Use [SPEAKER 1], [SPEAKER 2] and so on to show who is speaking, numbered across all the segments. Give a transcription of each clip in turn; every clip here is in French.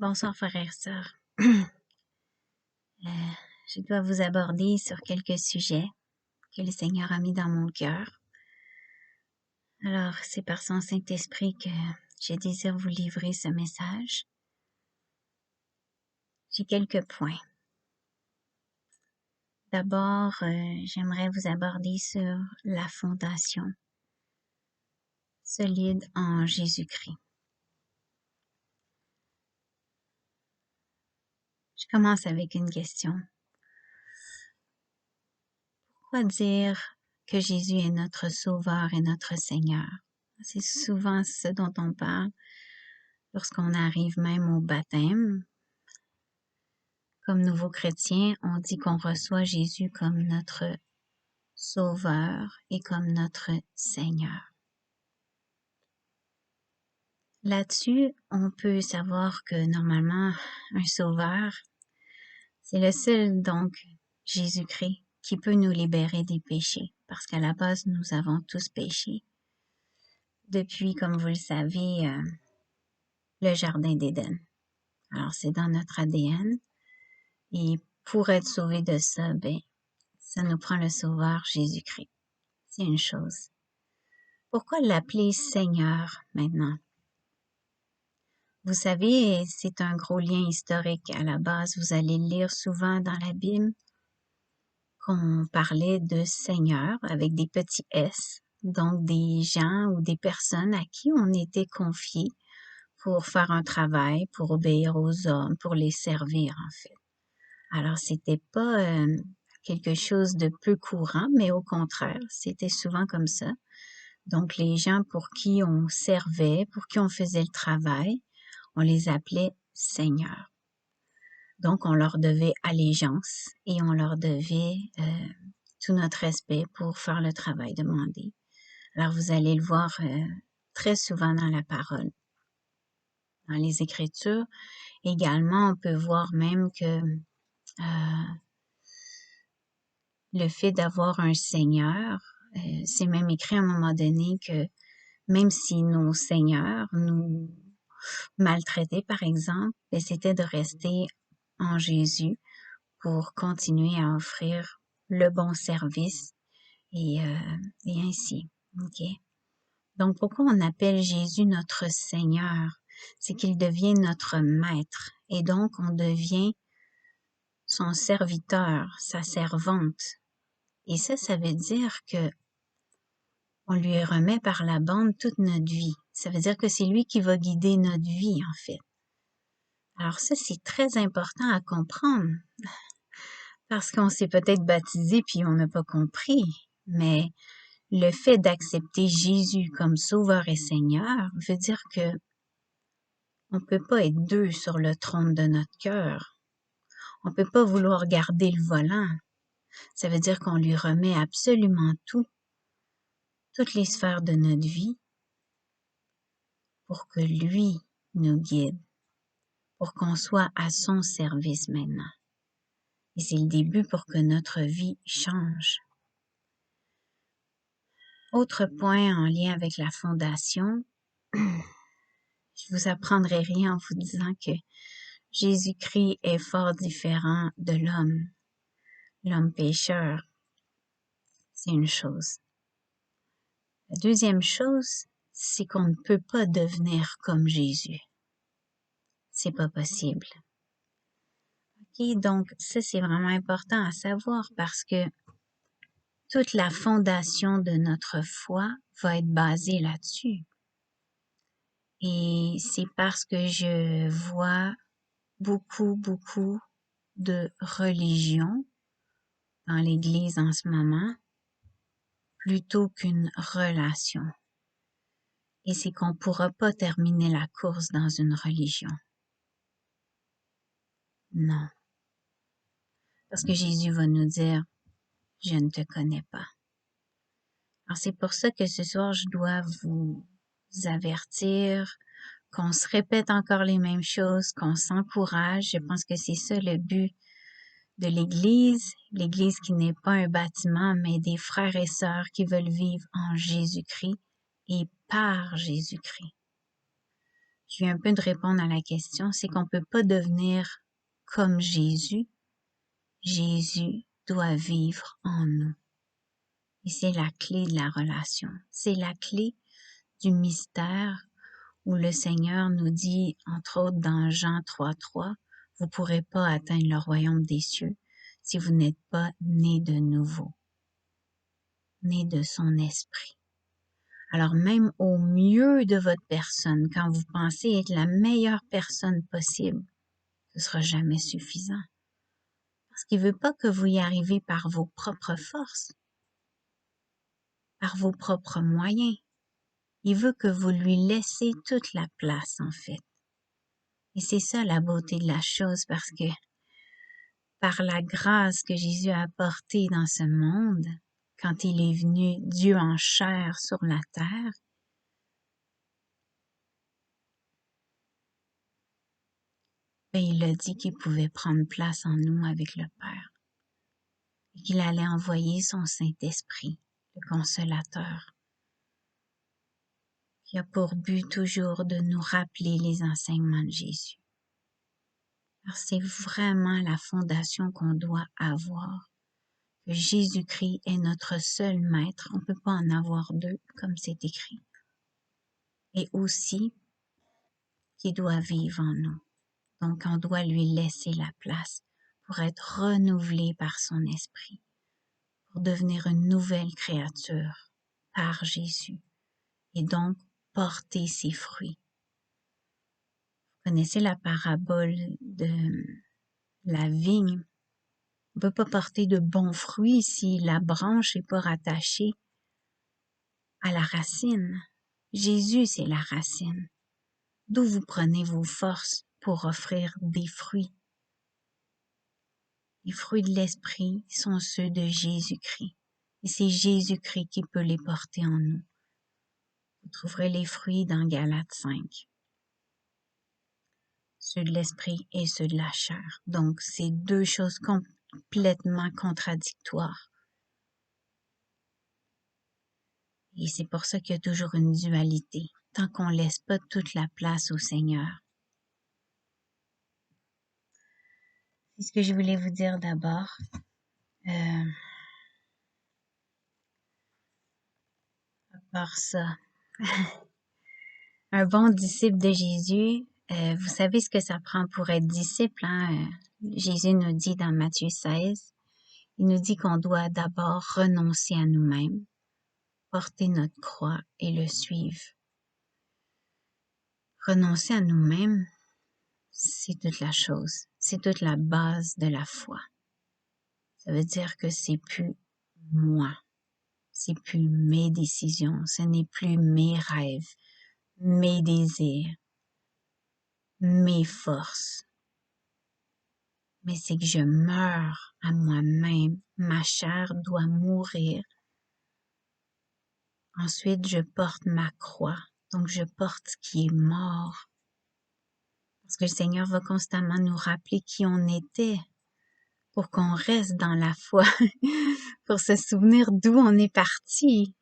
[SPEAKER 1] Bonsoir frères et sœurs. Je dois vous aborder sur quelques sujets que le Seigneur a mis dans mon cœur. Alors, c'est par son Saint-Esprit que je désire vous livrer ce message. J'ai quelques points. D'abord, j'aimerais vous aborder sur la fondation solide en Jésus-Christ. Je commence avec une question. Pourquoi dire que Jésus est notre Sauveur et notre Seigneur? C'est souvent ce dont on parle lorsqu'on arrive même au baptême. Comme nouveaux chrétiens, on dit qu'on reçoit Jésus comme notre Sauveur et comme notre Seigneur. Là-dessus, on peut savoir que normalement, un Sauveur, c'est le seul, donc, Jésus-Christ, qui peut nous libérer des péchés, parce qu'à la base, nous avons tous péché. Depuis, comme vous le savez, le Jardin d'Éden. Alors, c'est dans notre ADN, et pour être sauvé de ça, ça nous prend le Sauveur Jésus-Christ. C'est une chose. Pourquoi l'appeler Seigneur maintenant? Vous savez, c'est un gros lien historique. À la base, vous allez lire souvent dans la Bible qu'on parlait de Seigneur avec des petits S, donc des gens ou des personnes à qui on était confié pour faire un travail, pour obéir aux hommes, pour les servir en fait. Alors, c'était pas quelque chose de peu courant, mais au contraire, c'était souvent comme ça. Donc, les gens pour qui on servait, pour qui on faisait le travail, on les appelait seigneurs. Donc, on leur devait allégeance et on leur devait tout notre respect pour faire le travail demandé. Alors, vous allez le voir très souvent dans la parole. Dans les Écritures, également, on peut voir même que le fait d'avoir un seigneur, c'est même écrit à un moment donné que même si nos seigneurs nous maltraitaient, par exemple, c'était de rester en Jésus pour continuer à offrir le bon service et ainsi. OK? Donc, pourquoi on appelle Jésus notre Seigneur? C'est qu'il devient notre maître et donc on devient son serviteur, sa servante. Et ça veut dire que on lui remet par la bande toute notre vie. Ça veut dire que c'est lui qui va guider notre vie, en fait. Alors ça, c'est très important à comprendre. Parce qu'on s'est peut-être baptisé puis on n'a pas compris. Mais le fait d'accepter Jésus comme Sauveur et Seigneur veut dire que on peut pas être deux sur le trône de notre cœur. On peut pas vouloir garder le volant. Ça veut dire qu'on lui remet absolument tout, toutes les sphères de notre vie, pour que lui nous guide, pour qu'on soit à son service maintenant. Et c'est le début pour que notre vie change. Autre point en lien avec la fondation, je vous apprendrai rien en vous disant que Jésus-Christ est fort différent de l'homme. L'homme pécheur, c'est une chose. La deuxième chose, c'est qu'on ne peut pas devenir comme Jésus. C'est pas possible. OK, donc ça c'est vraiment important à savoir parce que toute la fondation de notre foi va être basée là-dessus. Et c'est parce que je vois beaucoup de religions dans l'Église en ce moment, plutôt qu'une relation. Et c'est qu'on ne pourra pas terminer la course dans une religion. Non. Parce que Jésus va nous dire, je ne te connais pas. Alors c'est pour ça que ce soir, je dois vous avertir qu'on se répète encore les mêmes choses, qu'on s'encourage. Je pense que c'est ça le but de l'Église qui n'est pas un bâtiment, mais des frères et sœurs qui veulent vivre en Jésus-Christ et par Jésus-Christ. je viens un peu de répondre à la question, c'est qu'on peut pas devenir comme Jésus. Jésus doit vivre en nous. Et c'est la clé de la relation. C'est la clé du mystère où le Seigneur nous dit, entre autres dans Jean 3:3, vous pourrez pas atteindre le royaume des cieux si vous n'êtes pas né de nouveau, né de son esprit. Alors même au mieux de votre personne, quand vous pensez être la meilleure personne possible, ce sera jamais suffisant. Parce qu'il veut pas que vous y arriviez par vos propres forces, par vos propres moyens. Il veut que vous lui laissiez toute la place, en fait. Et c'est ça la beauté de la chose, parce que par la grâce que Jésus a apportée dans ce monde, quand il est venu Dieu en chair sur la terre, ben, il a dit qu'il pouvait prendre place en nous avec le Père et qu'il allait envoyer son Saint-Esprit, le Consolateur, qui a pour but toujours de nous rappeler les enseignements de Jésus. Alors c'est vraiment la fondation qu'on doit avoir, que Jésus-Christ est notre seul maître, on ne peut pas en avoir deux, comme c'est écrit, et aussi qu'il doit vivre en nous. Donc on doit lui laisser la place pour être renouvelé par son esprit, pour devenir une nouvelle créature par Jésus, et donc porter ses fruits. Vous connaissez la parabole de la vigne. On ne peut pas porter de bons fruits si la branche n'est pas rattachée à la racine. Jésus, c'est la racine. D'où vous prenez vos forces pour offrir des fruits? Les fruits de l'esprit sont ceux de Jésus-Christ. Et c'est Jésus-Christ qui peut les porter en nous. Vous trouverez les fruits dans Galates 5. Ceux de l'esprit et ceux de la chair. Donc, c'est deux choses complètement contradictoires. Et c'est pour ça qu'il y a toujours une dualité, tant qu'on ne laisse pas toute la place au Seigneur. C'est ce que je voulais vous dire d'abord. À part ça, un bon disciple de Jésus, vous savez ce que ça prend pour être disciple, hein? Jésus nous dit dans Matthieu 16, il nous dit qu'on doit d'abord renoncer à nous-mêmes, porter notre croix et le suivre. Renoncer à nous-mêmes, c'est toute la chose, c'est toute la base de la foi. Ça veut dire que c'est plus moi, c'est plus mes décisions, ce n'est plus mes rêves, mes désirs, mes forces. Mais c'est que je meurs à moi-même, ma chair doit mourir. Ensuite, je porte ma croix, donc je porte ce qui est mort. Parce que le Seigneur va constamment nous rappeler qui on était pour qu'on reste dans la foi, pour se souvenir d'où on est parti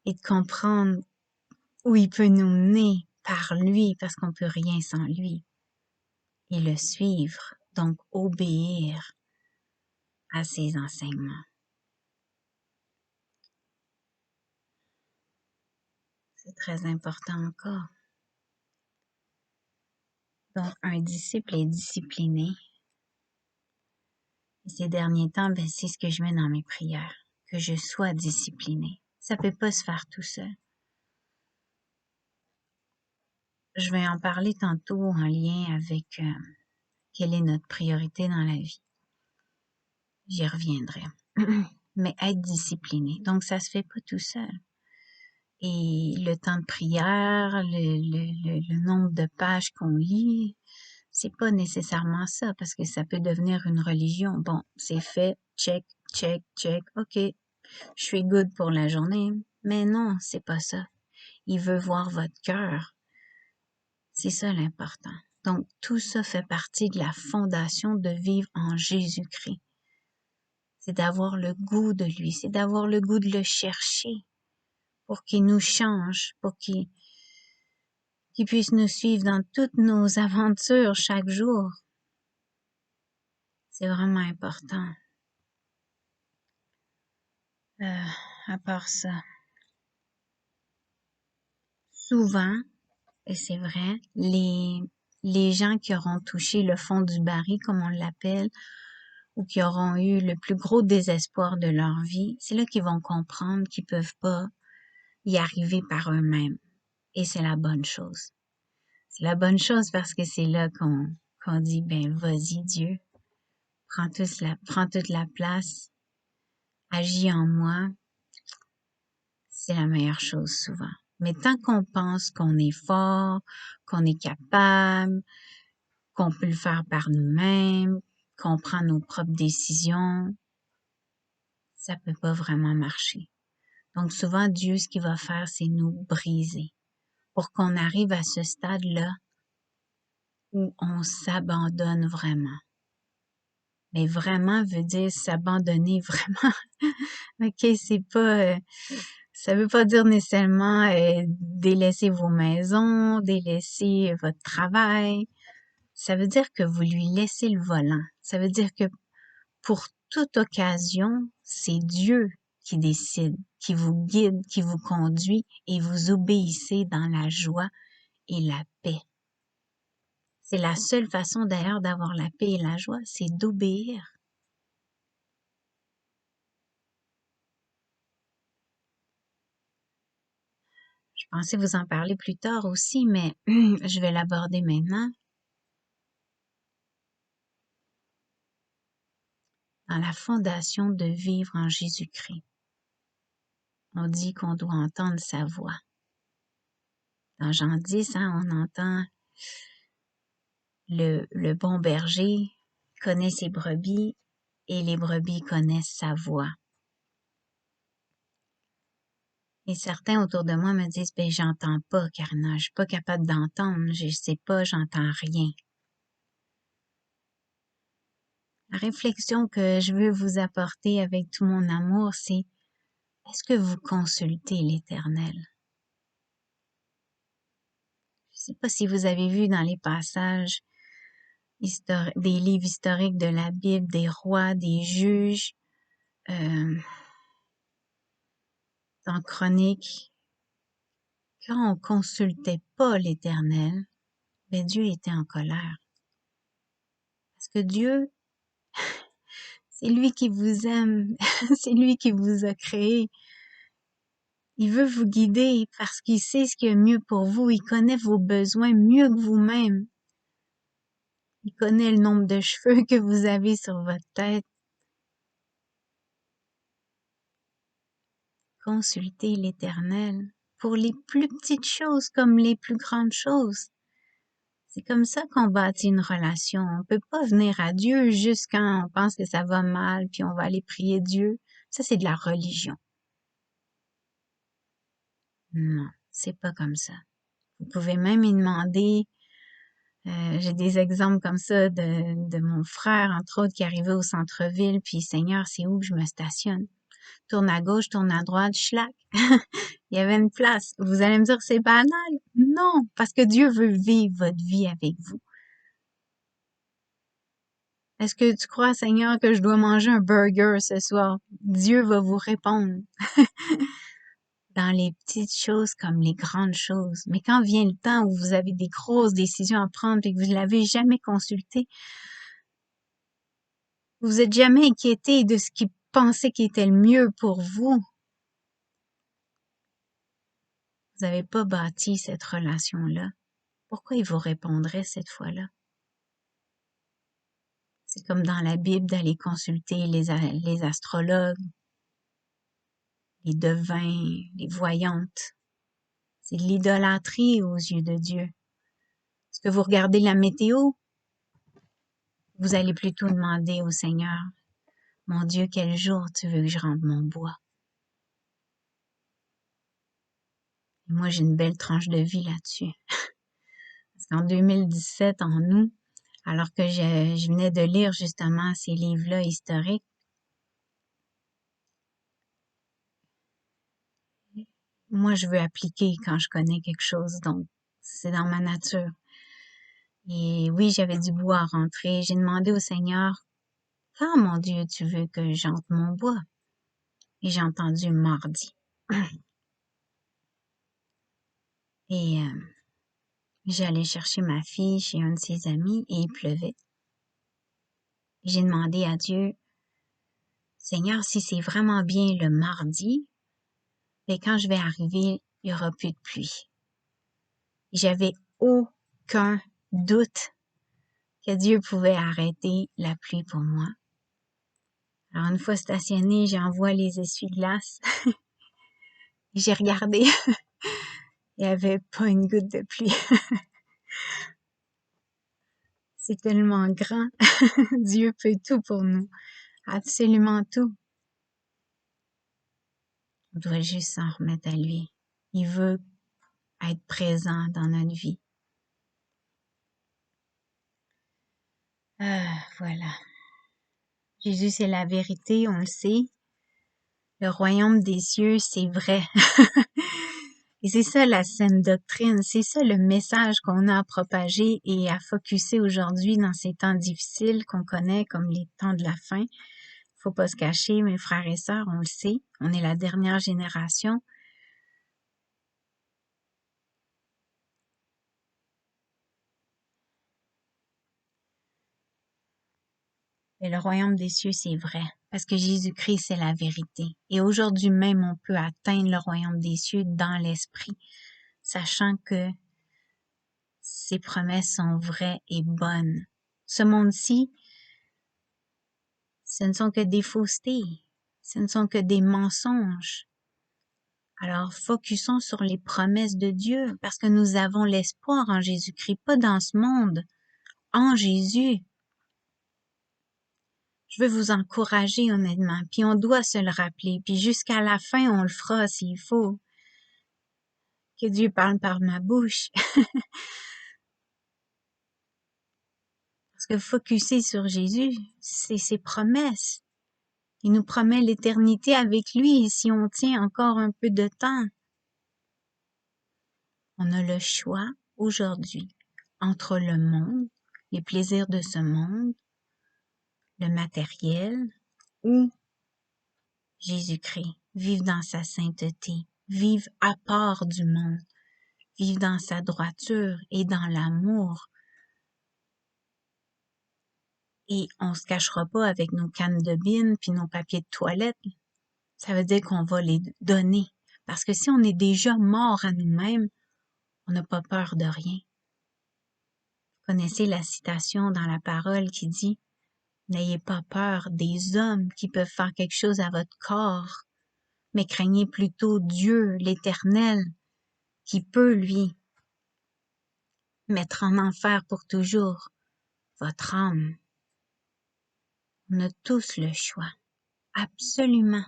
[SPEAKER 1] et de comprendre où il peut nous mener par lui, parce qu'on peut rien sans lui, et le suivre, donc obéir à ses enseignements. C'est très important encore. Donc, un disciple est discipliné. Et ces derniers temps, ben, c'est ce que je mets dans mes prières, que je sois discipliné. Ça peut pas se faire tout seul. Je vais en parler tantôt en lien avec quelle est notre priorité dans la vie. J'y reviendrai. Mais être discipliné. Donc, ça se fait pas tout seul. Et le temps de prière, le nombre de pages qu'on lit, c'est pas nécessairement ça, parce que ça peut devenir une religion. Bon, c'est fait, check, check, check, ok, je suis good pour la journée. Mais non, c'est pas ça. Il veut voir votre cœur. C'est ça l'important. Donc, tout ça fait partie de la fondation de vivre en Jésus-Christ. C'est d'avoir le goût de lui, c'est d'avoir le goût de le chercher pour qu'il nous change, pour qu'il qui puisse nous suivre dans toutes nos aventures chaque jour. C'est vraiment important. À part ça, souvent, et c'est vrai, les gens qui auront touché le fond du baril, comme on l'appelle, ou qui auront eu le plus gros désespoir de leur vie, c'est là qu'ils vont comprendre qu'ils peuvent pas y arriver par eux-mêmes. Et c'est la bonne chose. C'est la bonne chose parce que c'est là qu'on dit, ben, vas-y Dieu, prends toute la place, agis en moi. C'est la meilleure chose souvent. Mais tant qu'on pense qu'on est fort, qu'on est capable, qu'on peut le faire par nous-mêmes, qu'on prend nos propres décisions, ça peut pas vraiment marcher. Donc souvent, Dieu, ce qu'il va faire, c'est nous briser pour qu'on arrive à ce stade-là où on s'abandonne vraiment. Mais vraiment veut dire s'abandonner vraiment. OK, c'est pas... ça veut pas dire nécessairement délaisser vos maisons, délaisser votre travail. Ça veut dire que vous lui laissez le volant. Ça veut dire que pour toute occasion, c'est Dieu qui décide, qui vous guide, qui vous conduit et vous obéissez dans la joie et la paix. C'est la seule façon d'ailleurs d'avoir la paix et la joie, c'est d'obéir. Je pensais vous en parler plus tard aussi, mais je vais l'aborder maintenant. Dans la fondation de vivre en Jésus-Christ, on dit qu'on doit entendre sa voix. Dans Jean 10, on entend le bon berger connaît ses brebis et les brebis connaissent sa voix. Et certains autour de moi me disent, ben j'entends pas, Karina, je suis pas capable d'entendre, je sais pas, j'entends rien. La réflexion que je veux vous apporter avec tout mon amour, c'est est-ce que vous consultez l'Éternel? Je sais pas si vous avez vu dans les passages des livres historiques de la Bible, des rois, des juges, dans Chroniques, quand on consultait pas l'Éternel, ben Dieu était en colère. Parce que Dieu, c'est lui qui vous aime, c'est lui qui vous a créé. Il veut vous guider parce qu'il sait ce qui est mieux pour vous. Il connaît vos besoins mieux que vous-même. Il connaît le nombre de cheveux que vous avez sur votre tête. Consultez l'Éternel pour les plus petites choses comme les plus grandes choses. C'est comme ça qu'on bâtit une relation. On peut pas venir à Dieu juste quand on pense que ça va mal, puis on va aller prier Dieu. Ça, c'est de la religion. Non, c'est pas comme ça. Vous pouvez même y demander, j'ai des exemples comme ça de mon frère, entre autres, qui arrivait au centre-ville, puis Seigneur, c'est où que je me stationne? Tourne à gauche, tourne à droite, schlac. Il y avait une place. Vous allez me dire, c'est banal. Non, parce que Dieu veut vivre votre vie avec vous. Est-ce que tu crois, Seigneur, que je dois manger un burger ce soir? Dieu va vous répondre. Dans les petites choses comme les grandes choses. Mais quand vient le temps où vous avez des grosses décisions à prendre et que vous ne l'avez jamais consulté, vous êtes jamais inquiété de ce qu'il pensait qui était le mieux pour vous. Vous n'avez pas bâti cette relation-là. Pourquoi il vous répondrait cette fois-là? C'est comme dans la Bible d'aller consulter les astrologues, les devins, les voyantes. C'est de l'idolâtrie aux yeux de Dieu. Est-ce que vous regardez la météo? Vous allez plutôt demander au Seigneur, mon Dieu, quel jour tu veux que je rende mon bois? Et moi, j'ai une belle tranche de vie là-dessus. Parce qu'en 2017, en août, alors que je venais de lire justement ces livres-là historiques, moi, je veux appliquer quand je connais quelque chose. Donc, C'est dans ma nature. Et oui, j'avais du bois à rentrer. J'ai demandé au Seigneur, quand, mon Dieu, tu veux que j'entre mon bois? Et j'ai entendu mardi. Et j'allais chercher ma fille chez un de ses amis et il pleuvait. J'ai demandé à Dieu, Seigneur, si c'est vraiment bien le mardi, mais quand je vais arriver, il n'y aura plus de pluie. J'avais aucun doute que Dieu pouvait arrêter la pluie pour moi. Alors, une fois stationné, j'envoie les essuie-glaces. J'ai regardé. Il n'y avait pas une goutte de pluie. C'est tellement grand. Dieu peut tout pour nous. Absolument tout. On doit juste s'en remettre à lui. Il veut être présent dans notre vie. Voilà. Jésus, c'est la vérité, on le sait. Le royaume des cieux, c'est vrai. Et c'est ça la saine doctrine, c'est ça le message qu'on a à propager et à focusser aujourd'hui dans ces temps difficiles qu'on connaît comme les temps de la fin. Faut pas se cacher, mes frères et sœurs, on le sait, on est la dernière génération. Et le royaume des cieux, c'est vrai, parce que Jésus-Christ, c'est la vérité. Et aujourd'hui même, on peut atteindre le royaume des cieux dans l'esprit, sachant que ses promesses sont vraies et bonnes. Ce monde-ci, ce ne sont que des faussetés, ce ne sont que des mensonges. Alors, focusons sur les promesses de Dieu, parce que nous avons l'espoir en Jésus-Christ, pas dans ce monde, en Jésus. Je veux vous encourager honnêtement, puis on doit se le rappeler, puis jusqu'à la fin, on le fera s'il faut. Que Dieu parle par ma bouche. Parce que focuser sur Jésus, c'est ses promesses. Il nous promet l'éternité avec lui si on tient encore un peu de temps. On a le choix aujourd'hui entre le monde, les plaisirs de ce monde, le matériel ou Jésus-Christ. Vivre dans sa sainteté, vivre à part du monde, vivre dans sa droiture et dans l'amour. Et on se cachera pas avec nos cannes de bine puis nos papiers de toilette. Ça veut dire qu'on va les donner. Parce que si on est déjà mort à nous-mêmes, on n'a pas peur de rien. Vous connaissez la citation dans la parole qui dit « N'ayez pas peur des hommes qui peuvent faire quelque chose à votre corps, mais craignez plutôt Dieu, l'Éternel, qui peut, lui, mettre en enfer pour toujours votre âme. » On a tous le choix. Absolument.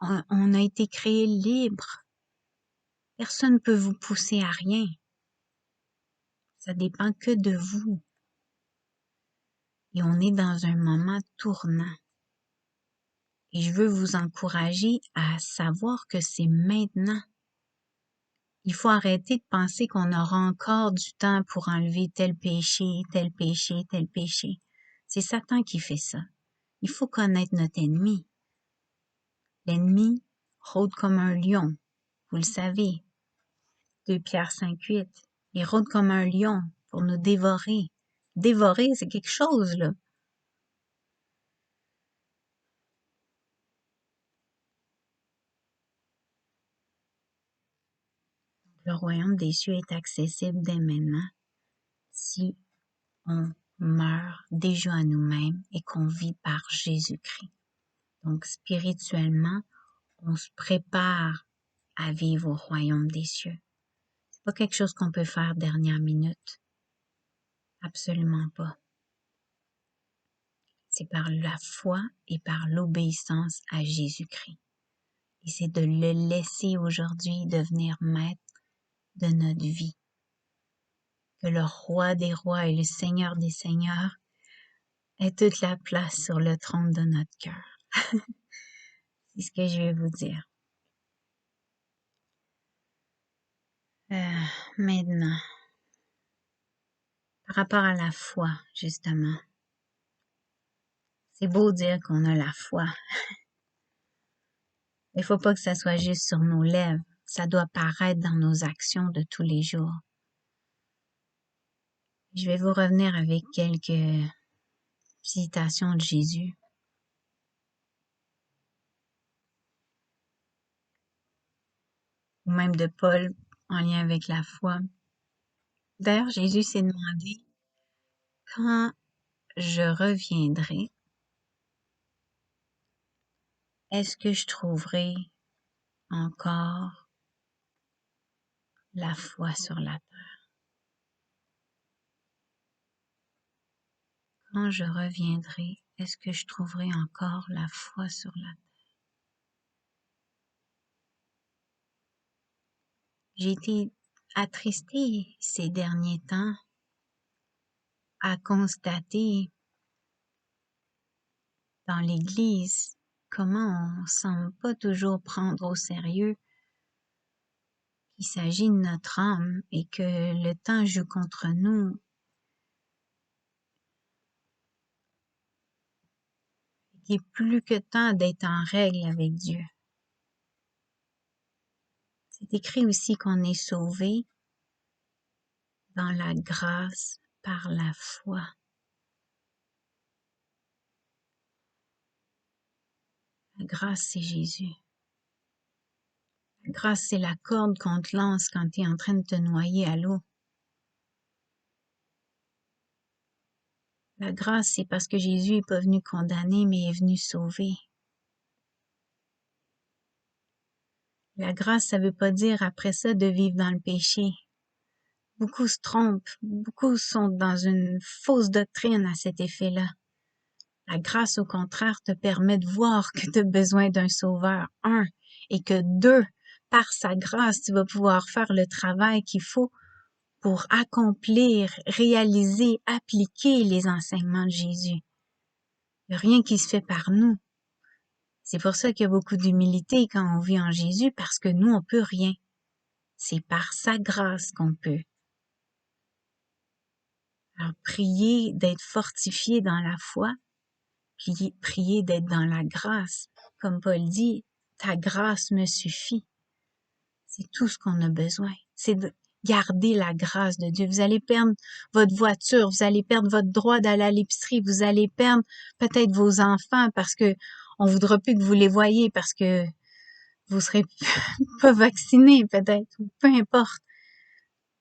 [SPEAKER 1] On a été créé libre. Personne ne peut vous pousser à rien. Ça dépend que de vous. Et on est dans un moment tournant. Et je veux vous encourager à savoir que c'est maintenant. Il faut arrêter de penser qu'on aura encore du temps pour enlever tel péché, tel péché, tel péché. C'est Satan qui fait ça. Il faut connaître notre ennemi. L'ennemi rôde comme un lion, vous le savez. 2 Pierre 5:8. Il rôde comme un lion pour nous dévorer. Dévorer, c'est quelque chose, là. Le royaume des cieux est accessible dès maintenant si on meurt déjà à nous-mêmes et qu'on vit par Jésus-Christ. Donc, spirituellement, on se prépare à vivre au royaume des cieux. C'est pas quelque chose qu'on peut faire dernière minute. Absolument pas. C'est par la foi et par l'obéissance à Jésus-Christ. Et c'est de le laisser aujourd'hui devenir maître de notre vie. Que le roi des rois et le seigneur des seigneurs ait toute la place sur le trône de notre cœur. C'est ce que je vais vous dire. Maintenant, par rapport à la foi, justement. C'est beau dire qu'on a la foi. Il faut pas que ça soit juste sur nos lèvres. Ça doit paraître dans nos actions de tous les jours. Je vais vous revenir avec quelques citations de Jésus. Ou même de Paul en lien avec la foi. D'ailleurs, Jésus s'est demandé, quand je reviendrai, est-ce que je trouverai encore la foi sur la terre? Quand je reviendrai, est-ce que je trouverai encore la foi sur la terre? J'ai été attristée ces derniers temps à constater dans l'Église comment on semble pas toujours prendre au sérieux qu'il s'agit de notre âme et que le temps joue contre nous. Il est plus que temps d'être en règle avec Dieu. C'est écrit aussi qu'on est sauvé dans la grâce par la foi. La grâce, c'est Jésus. La grâce, c'est la corde qu'on te lance quand tu es en train de te noyer à l'eau. La grâce, c'est parce que Jésus n'est pas venu condamner, mais est venu sauver. La grâce, ça veut pas dire après ça de vivre dans le péché. Beaucoup se trompent, beaucoup sont dans une fausse doctrine à cet effet-là. La grâce, au contraire, te permet de voir que tu as besoin d'un sauveur, un, et que deux, par sa grâce, tu vas pouvoir faire le travail qu'il faut pour accomplir, réaliser, appliquer les enseignements de Jésus. Il n'y a rien qui se fait par nous. C'est pour ça qu'il y a beaucoup d'humilité quand on vit en Jésus, parce que nous, on peut rien. C'est par sa grâce qu'on peut. Alors, priez d'être fortifié dans la foi, priez d'être dans la grâce. Comme Paul dit, ta grâce me suffit. C'est tout ce qu'on a besoin. C'est de garder la grâce de Dieu. Vous allez perdre votre voiture, vous allez perdre votre droit d'aller à l'épicerie, vous allez perdre peut-être vos enfants parce que on voudra plus que vous les voyiez parce que vous serez pas vacciné peut-être, ou peu importe.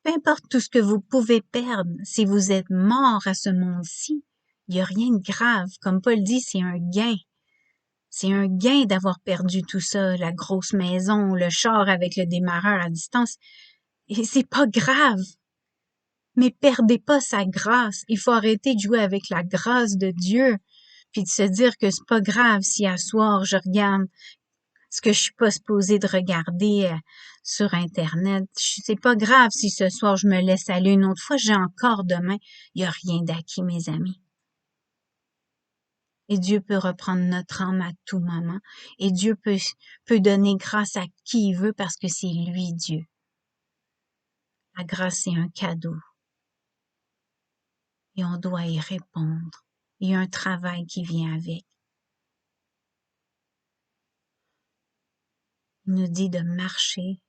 [SPEAKER 1] Peu importe tout ce que vous pouvez perdre, si vous êtes mort à ce monde-ci, il n'y a rien de grave. Comme Paul dit, c'est un gain. C'est un gain d'avoir perdu tout ça, la grosse maison, le char avec le démarreur à distance. Et c'est pas grave. Mais perdez pas sa grâce. Il faut arrêter de jouer avec la grâce de Dieu, puis de se dire que c'est pas grave si à soir je regarde ce que je suis pas supposée de regarder sur Internet. C'est pas grave si ce soir je me laisse aller une autre fois, j'ai encore demain. Il y a rien d'acquis, mes amis. Et Dieu peut reprendre notre âme à tout moment. Et Dieu peut donner grâce à qui il veut parce que c'est lui, Dieu. La grâce, c'est un cadeau. Et on doit y répondre. Il y a un travail qui vient avec. Il nous dit de marcher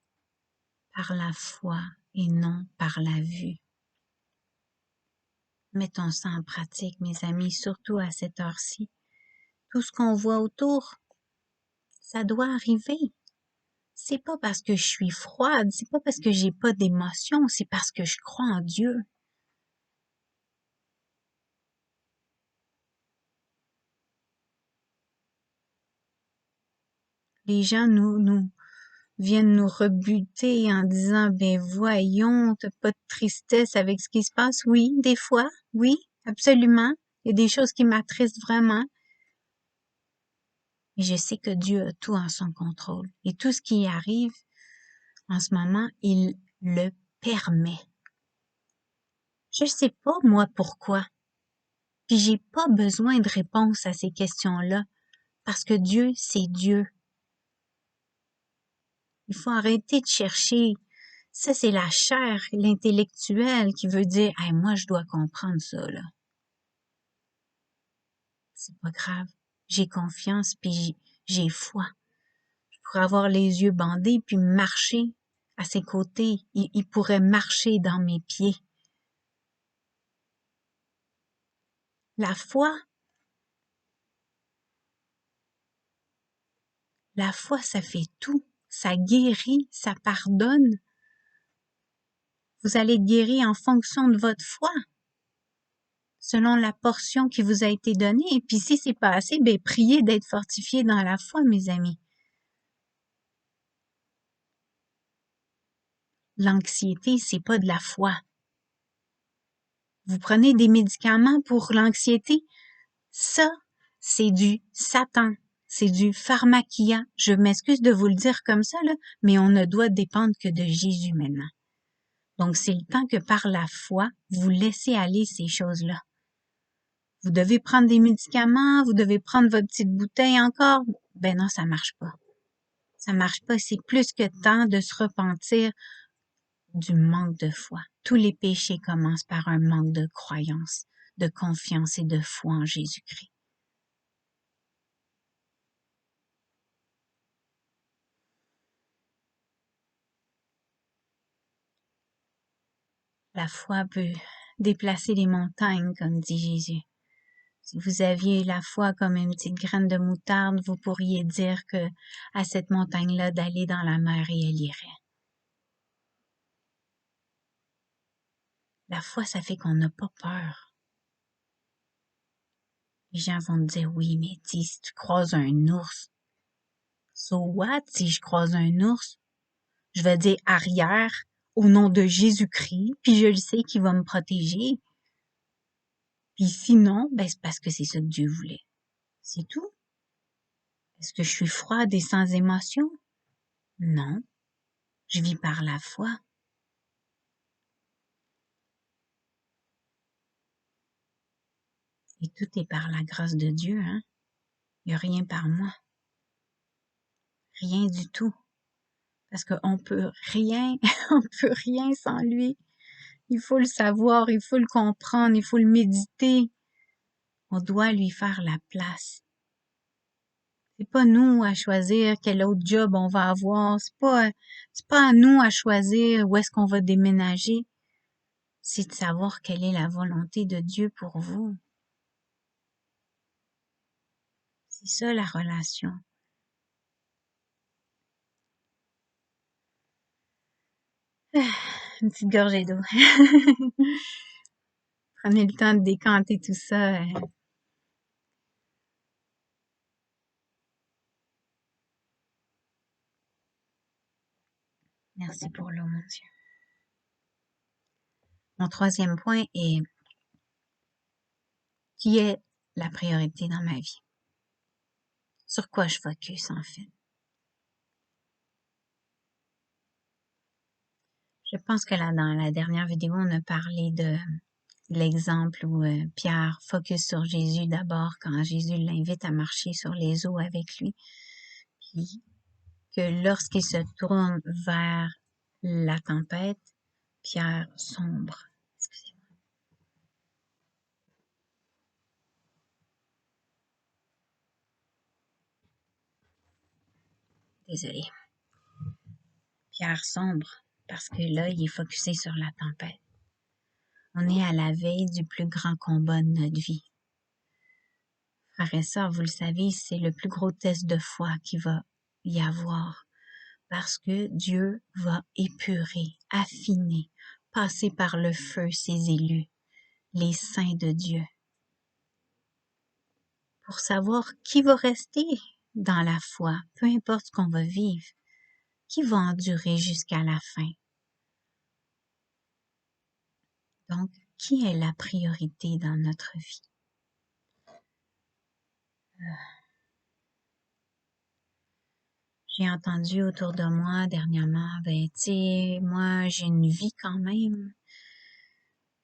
[SPEAKER 1] par la foi et non par la vue. Mettons ça en pratique, mes amis, surtout à cette heure-ci. Tout ce qu'on voit autour, ça doit arriver. C'est pas parce que je suis froide, c'est pas parce que j'ai pas d'émotion, c'est parce que je crois en Dieu. Les gens viennent nous rebuter en disant, ben voyons, t'as pas de tristesse avec ce qui se passe. Oui, des fois, oui, absolument. Il y a des choses qui m'attristent vraiment. Mais je sais que Dieu a tout en son contrôle. Et tout ce qui arrive en ce moment, il le permet. Je sais pas, moi, pourquoi. Puis j'ai pas besoin de réponse à ces questions-là. Parce que Dieu, c'est Dieu. Il faut arrêter de chercher Ça, c'est la chair, l'intellectuel qui veut dire, hey, moi, je dois comprendre ça, là. C'est pas grave. J'ai confiance, puis j'ai foi. Je pourrais avoir les yeux bandés, puis marcher à ses côtés. Il pourrait marcher dans mes pieds. La foi, ça fait tout. Ça guérit, ça pardonne. Vous allez être guéri en fonction de votre foi, selon la portion qui vous a été donnée. Et puis si c'est pas assez, ben priez d'être fortifié dans la foi, mes amis. L'anxiété, c'est pas de la foi. Vous prenez des médicaments pour l'anxiété, ça, c'est du Satan. C'est du pharmakia. Je m'excuse de vous le dire comme ça, là, mais on ne doit dépendre que de Jésus maintenant. Donc, c'est le temps que par la foi, vous laissez aller ces choses-là. Vous devez prendre des médicaments, vous devez prendre votre petite bouteille encore. Ben non, ça marche pas. Ça marche pas. C'est plus que temps de se repentir du manque de foi. Tous les péchés commencent par un manque de croyance, de confiance et de foi en Jésus-Christ. La foi peut déplacer les montagnes, comme dit Jésus. Si vous aviez la foi comme une petite graine de moutarde, vous pourriez dire que à cette montagne-là d'aller dans la mer et elle irait. La foi, ça fait qu'on n'a pas peur. Les gens vont te dire, oui, mais dis, si tu croises un ours, so what si je croise un ours? Je vais dire arrière au nom de Jésus-Christ, puis je le sais qu'il va me protéger. Puis sinon, ben c'est parce que c'est ça que Dieu voulait. C'est tout. Est-ce que je suis froide et sans émotion? Non. Je vis par la foi. Et tout est par la grâce de Dieu, hein. Il n'y a rien par moi. Rien du tout. Parce qu'on peut rien, on peut rien sans lui. Il faut le savoir, il faut le comprendre, il faut le méditer. On doit lui faire la place. C'est pas nous à choisir quel autre job on va avoir. C'est pas à nous à choisir où est-ce qu'on va déménager. C'est de savoir quelle est la volonté de Dieu pour vous. C'est ça la relation. Une petite gorgée d'eau. Prenez le temps de décanter tout ça. Merci pour l'eau, mon Dieu. Mon troisième point est qui est la priorité dans ma vie? Sur quoi je focus, en fait? Je pense que là, dans la dernière vidéo, on a parlé de l'exemple où Pierre focus sur Jésus d'abord quand Jésus l'invite à marcher sur les eaux avec lui. Puis que lorsqu'il se tourne vers la tempête, Pierre sombre. Excusez-moi. Désolée. Pierre sombre parce que là, il est focusé sur la tempête. On est à la veille du plus grand combat de notre vie. Frères et sœurs, vous le savez, c'est le plus gros test de foi qu'il va y avoir. Parce que Dieu va épurer, affiner, passer par le feu ses élus, les saints de Dieu, pour savoir qui va rester dans la foi, peu importe ce qu'on va vivre, qui va endurer jusqu'à la fin. Donc, qui est la priorité dans notre vie? J'ai entendu autour de moi dernièrement, ben, tu sais, moi, j'ai une vie quand même.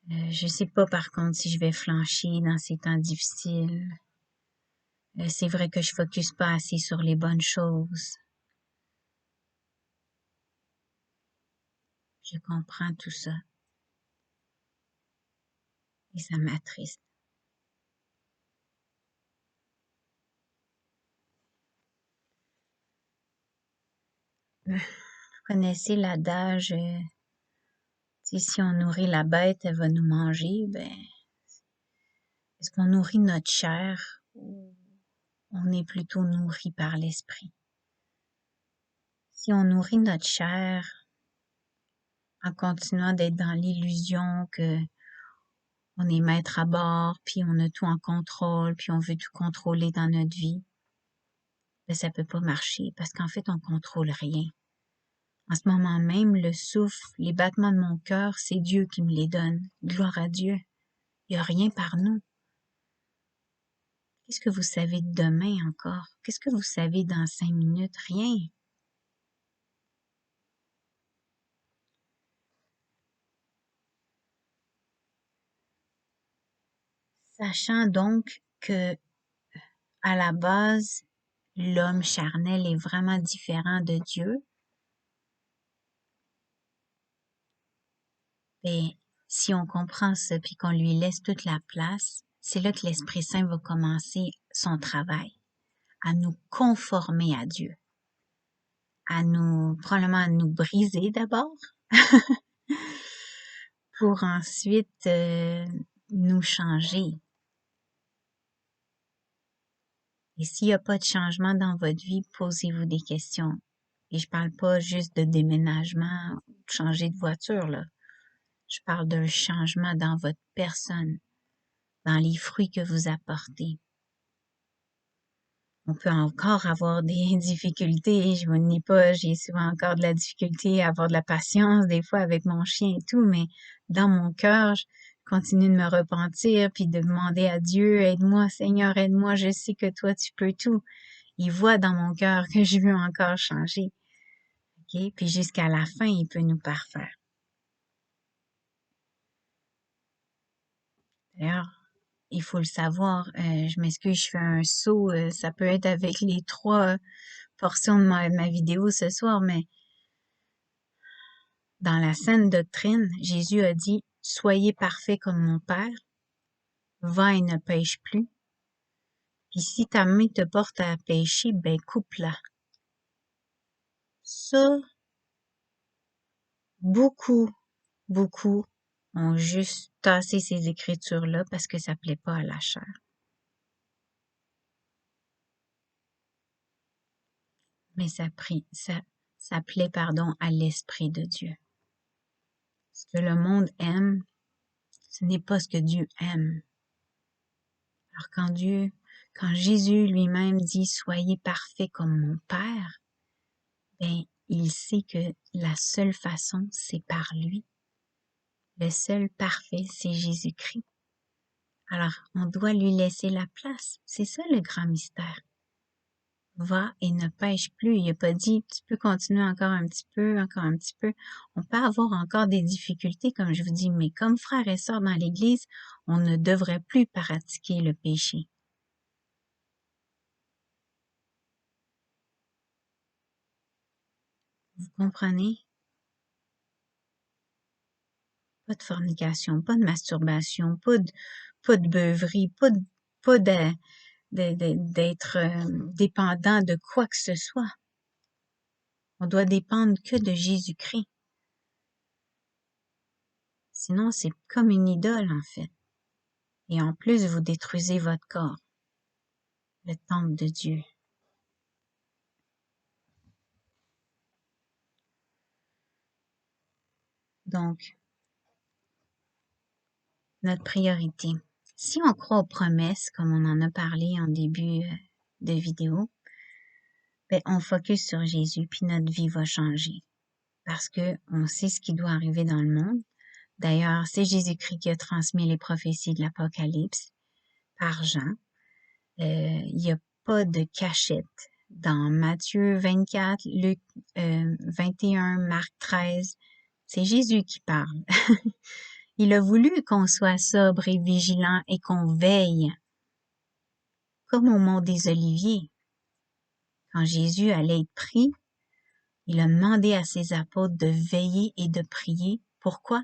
[SPEAKER 1] Je sais pas, par contre, si je vais flancher dans ces temps difficiles. C'est vrai que je focus pas assez sur les bonnes choses. Je comprends tout ça et ça m'attriste. Vous connaissez l'adage, si on nourrit la bête, elle va nous manger. Ben, est-ce qu'on nourrit notre chair ou on est plutôt nourri par l'esprit? Si on nourrit notre chair en continuant d'être dans l'illusion que on est maître à bord, puis on a tout en contrôle, puis on veut tout contrôler dans notre vie, ben ça peut pas marcher parce qu'en fait, on contrôle rien. En ce moment même, le souffle, les battements de mon cœur, c'est Dieu qui me les donne. Gloire à Dieu. Il n'y a rien par nous. Qu'est-ce que vous savez de demain encore? Qu'est-ce que vous savez dans 5 minutes? Rien. Sachant donc que, à la base, l'homme charnel est vraiment différent de Dieu, et si on comprend ça puis qu'on lui laisse toute la place, c'est là que l'Esprit Saint va commencer son travail, à nous conformer à Dieu, probablement à nous briser d'abord, pour ensuite nous changer. Et s'il n'y a pas de changement dans votre vie, posez-vous des questions. Et je parle pas juste de déménagement, de changer de voiture, là. Je parle d'un changement dans votre personne, dans les fruits que vous apportez. On peut encore avoir des difficultés, je ne nie pas, j'ai souvent encore de la difficulté à avoir de la patience des fois avec mon chien et tout, mais dans mon cœur, je continue de me repentir puis de demander à Dieu, aide-moi Seigneur, aide-moi, je sais que toi tu peux tout. Il voit dans mon cœur que je veux encore changer. OK? Puis jusqu'à la fin, il peut nous parfaire. D'ailleurs, il faut le savoir, je m'excuse, je fais un saut, ça peut être avec les 3 portions de ma vidéo ce soir, mais dans la saine doctrine, Jésus a dit « Soyez parfaits comme mon Père, va et ne pêche plus, puis si ta main te porte à pécher, ben coupe-la. » Ça, beaucoup ont juste tassé ces écritures-là parce que ça plaît pas à la chair. Mais ça plaît, à l'Esprit de Dieu. Ce que le monde aime, ce n'est pas ce que Dieu aime. Alors quand Jésus lui-même dit « Soyez parfaits comme mon Père », ben, il sait que la seule façon, c'est par lui. Le seul parfait, c'est Jésus-Christ. Alors, on doit lui laisser la place. C'est ça le grand mystère. Va et ne pêche plus. Il n'a pas dit, tu peux continuer encore un petit peu, encore un petit peu. On peut avoir encore des difficultés, comme je vous dis, mais comme frères et sœurs dans l'Église, on ne devrait plus pratiquer le péché. Vous comprenez? Pas de fornication, pas de masturbation, pas de beuverie, pas d'être dépendant de quoi que ce soit. On doit dépendre que de Jésus-Christ. Sinon, c'est comme une idole, en fait. Et en plus, vous détruisez votre corps, le temple de Dieu. Donc, notre priorité. Si on croit aux promesses, comme on en a parlé en début de vidéo, ben, on focus sur Jésus, puis notre vie va changer. Parce que on sait ce qui doit arriver dans le monde. D'ailleurs, c'est Jésus-Christ qui a transmis les prophéties de l'Apocalypse par Jean. Il n'y a pas de cachette. Dans Matthieu 24, Luc 21, Marc 13, c'est Jésus qui parle. Il a voulu qu'on soit sobre et vigilant et qu'on veille, comme au mont des Oliviers. Quand Jésus allait être pris, Il a demandé à ses apôtres de veiller et de prier. Pourquoi?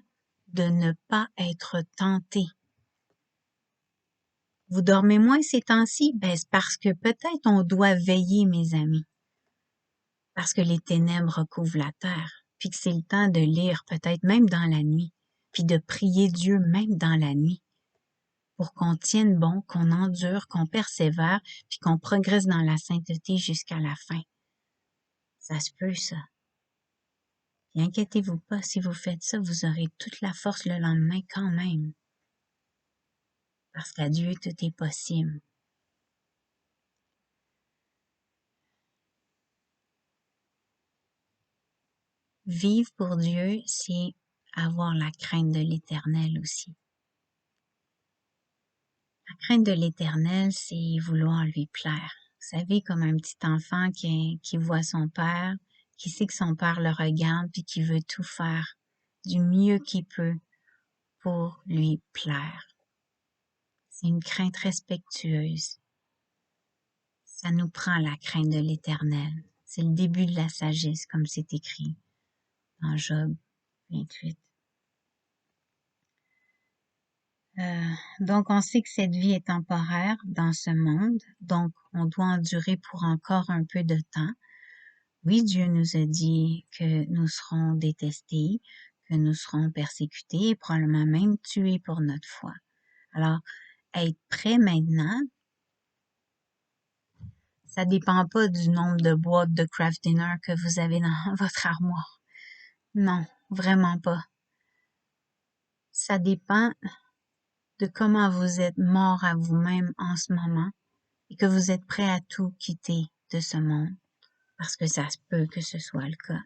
[SPEAKER 1] De ne pas être tentés. Vous dormez moins ces temps-ci? Ben, c'est parce que peut-être on doit veiller, mes amis. Parce que les ténèbres recouvrent la terre. Puis que c'est le temps de lire, peut-être même dans la nuit. Puis de prier Dieu même dans la nuit. Pour qu'on tienne bon, qu'on endure, qu'on persévère, puis qu'on progresse dans la sainteté jusqu'à la fin. Ça se peut, ça. Et inquiétez-vous pas, si vous faites ça, vous aurez toute la force le lendemain quand même. Parce qu'à Dieu, tout est possible. Vivre pour Dieu, c'est avoir la crainte de l'Éternel aussi. La crainte de l'Éternel, c'est vouloir lui plaire. Vous savez, comme un petit enfant qui voit son père, qui sait que son père le regarde, puis qui veut tout faire du mieux qu'il peut pour lui plaire. C'est une crainte respectueuse. Ça nous prend la crainte de l'Éternel. C'est le début de la sagesse, comme c'est écrit dans Job 28. Donc, on sait que cette vie est temporaire dans ce monde, donc on doit endurer pour encore un peu de temps. Oui, Dieu nous a dit que nous serons détestés, que nous serons persécutés et probablement même tués pour notre foi. Alors, être prêt maintenant, ça dépend pas du nombre de boîtes de craft dinner que vous avez dans votre armoire. Non, vraiment pas. Ça dépend de comment vous êtes mort à vous-même en ce moment et que vous êtes prêt à tout quitter de ce monde. Parce que ça se peut que ce soit le cas.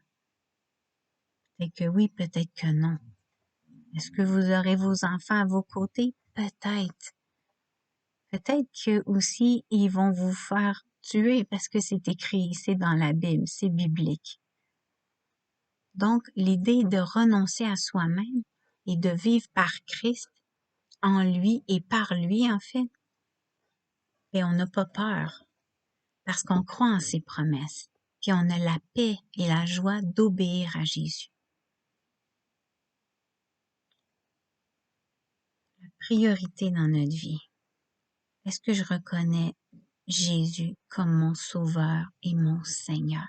[SPEAKER 1] Peut-être que oui, peut-être que non. Est-ce que vous aurez vos enfants à vos côtés? Peut-être. Peut-être que aussi ils vont vous faire tuer parce que c'est écrit, c'est dans la Bible, c'est biblique. Donc, l'idée de renoncer à soi-même et de vivre par Christ, en lui et par lui, en fait, et on n'a pas peur parce qu'on croit en ses promesses, puis on a la paix et la joie d'obéir à Jésus. La priorité dans notre vie. Est-ce que je reconnais Jésus comme mon Sauveur et mon Seigneur?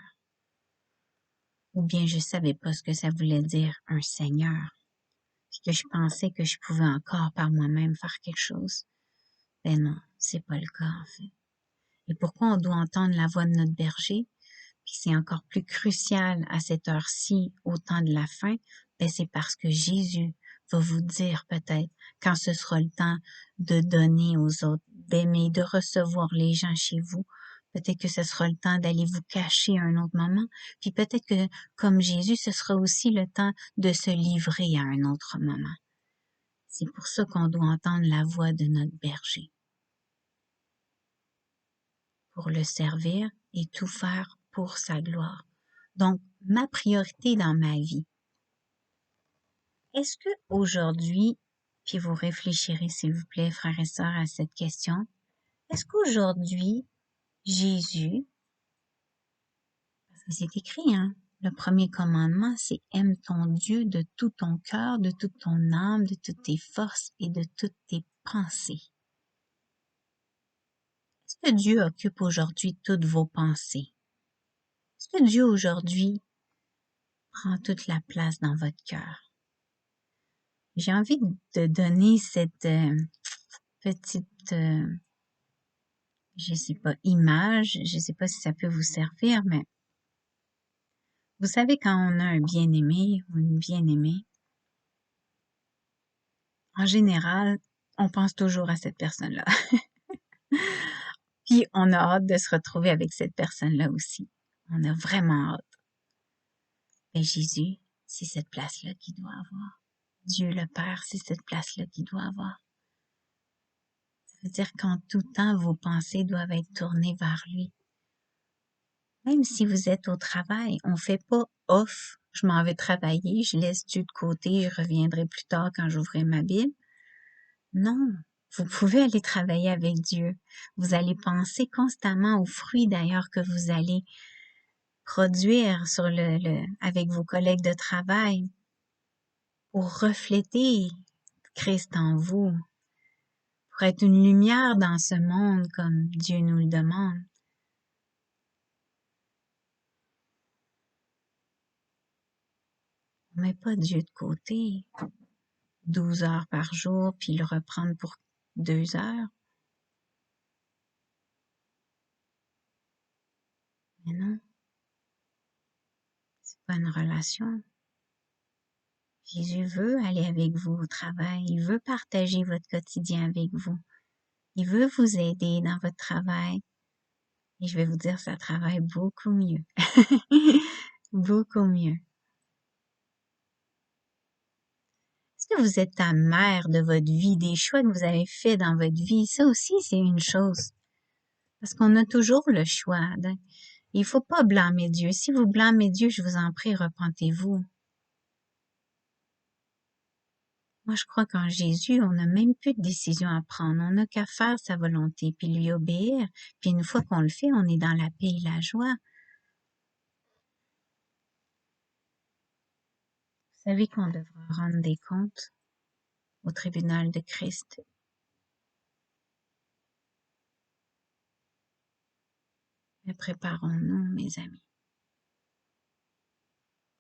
[SPEAKER 1] Ou bien je savais pas ce que ça voulait dire un Seigneur, puis que je pensais que je pouvais encore par moi-même faire quelque chose. Ben non, c'est pas le cas en fait. Et pourquoi on doit entendre la voix de notre berger? Puis c'est encore plus crucial à cette heure-ci, au temps de la fin, ben c'est parce que Jésus va vous dire peut-être quand ce sera le temps de donner aux autres, d'aimer, de recevoir les gens chez vous. Peut-être que ce sera le temps d'aller vous cacher à un autre moment. Puis peut-être que, comme Jésus, ce sera aussi le temps de se livrer à un autre moment. C'est pour ça qu'on doit entendre la voix de notre berger. Pour le servir et tout faire pour sa gloire. Donc, ma priorité dans ma vie. Est-ce que aujourd'hui, puis vous réfléchirez s'il vous plaît, frères et sœurs, à cette question, est-ce qu'aujourd'hui, Jésus, parce que c'est écrit, hein, le premier commandement, c'est aime ton Dieu de tout ton cœur, de toute ton âme, de toutes tes forces et de toutes tes pensées. Est-ce que Dieu occupe aujourd'hui toutes vos pensées? Est-ce que Dieu aujourd'hui prend toute la place dans votre cœur? J'ai envie de donner cette petite, je sais pas, image, je sais pas si ça peut vous servir, mais vous savez quand on a un bien-aimé ou une bien-aimée, en général, on pense toujours à cette personne-là. Puis on a hâte de se retrouver avec cette personne-là aussi. On a vraiment hâte. Mais Jésus, c'est cette place-là qu'il doit avoir. Dieu le Père, c'est cette place-là qu'il doit avoir. Ça veut dire qu'en tout temps, vos pensées doivent être tournées vers lui. Même si vous êtes au travail, on fait pas off, je m'en vais travailler, je laisse Dieu de côté, je reviendrai plus tard quand j'ouvrirai ma Bible. Non, vous pouvez aller travailler avec Dieu. Vous allez penser constamment aux fruits d'ailleurs que vous allez produire avec vos collègues de travail pour refléter Christ en vous, pour être une lumière dans ce monde comme Dieu nous le demande. On met pas Dieu de côté 12 heures par jour puis le reprendre pour 2 heures. Mais non, c'est pas une relation. Jésus veut aller avec vous au travail, il veut partager votre quotidien avec vous. Il veut vous aider dans votre travail. Et je vais vous dire, ça travaille beaucoup mieux. Beaucoup mieux. Est-ce que vous êtes amère de votre vie, des choix que vous avez faits dans votre vie? Ça aussi, c'est une chose. Parce qu'on a toujours le choix. Il faut pas blâmer Dieu. Si vous blâmez Dieu, je vous en prie, repentez-vous. Moi, je crois qu'en Jésus, on n'a même plus de décision à prendre. On n'a qu'à faire sa volonté, puis lui obéir. Puis une fois qu'on le fait, on est dans la paix et la joie. Vous savez qu'on devra rendre des comptes au tribunal de Christ. Mais préparons-nous, mes amis.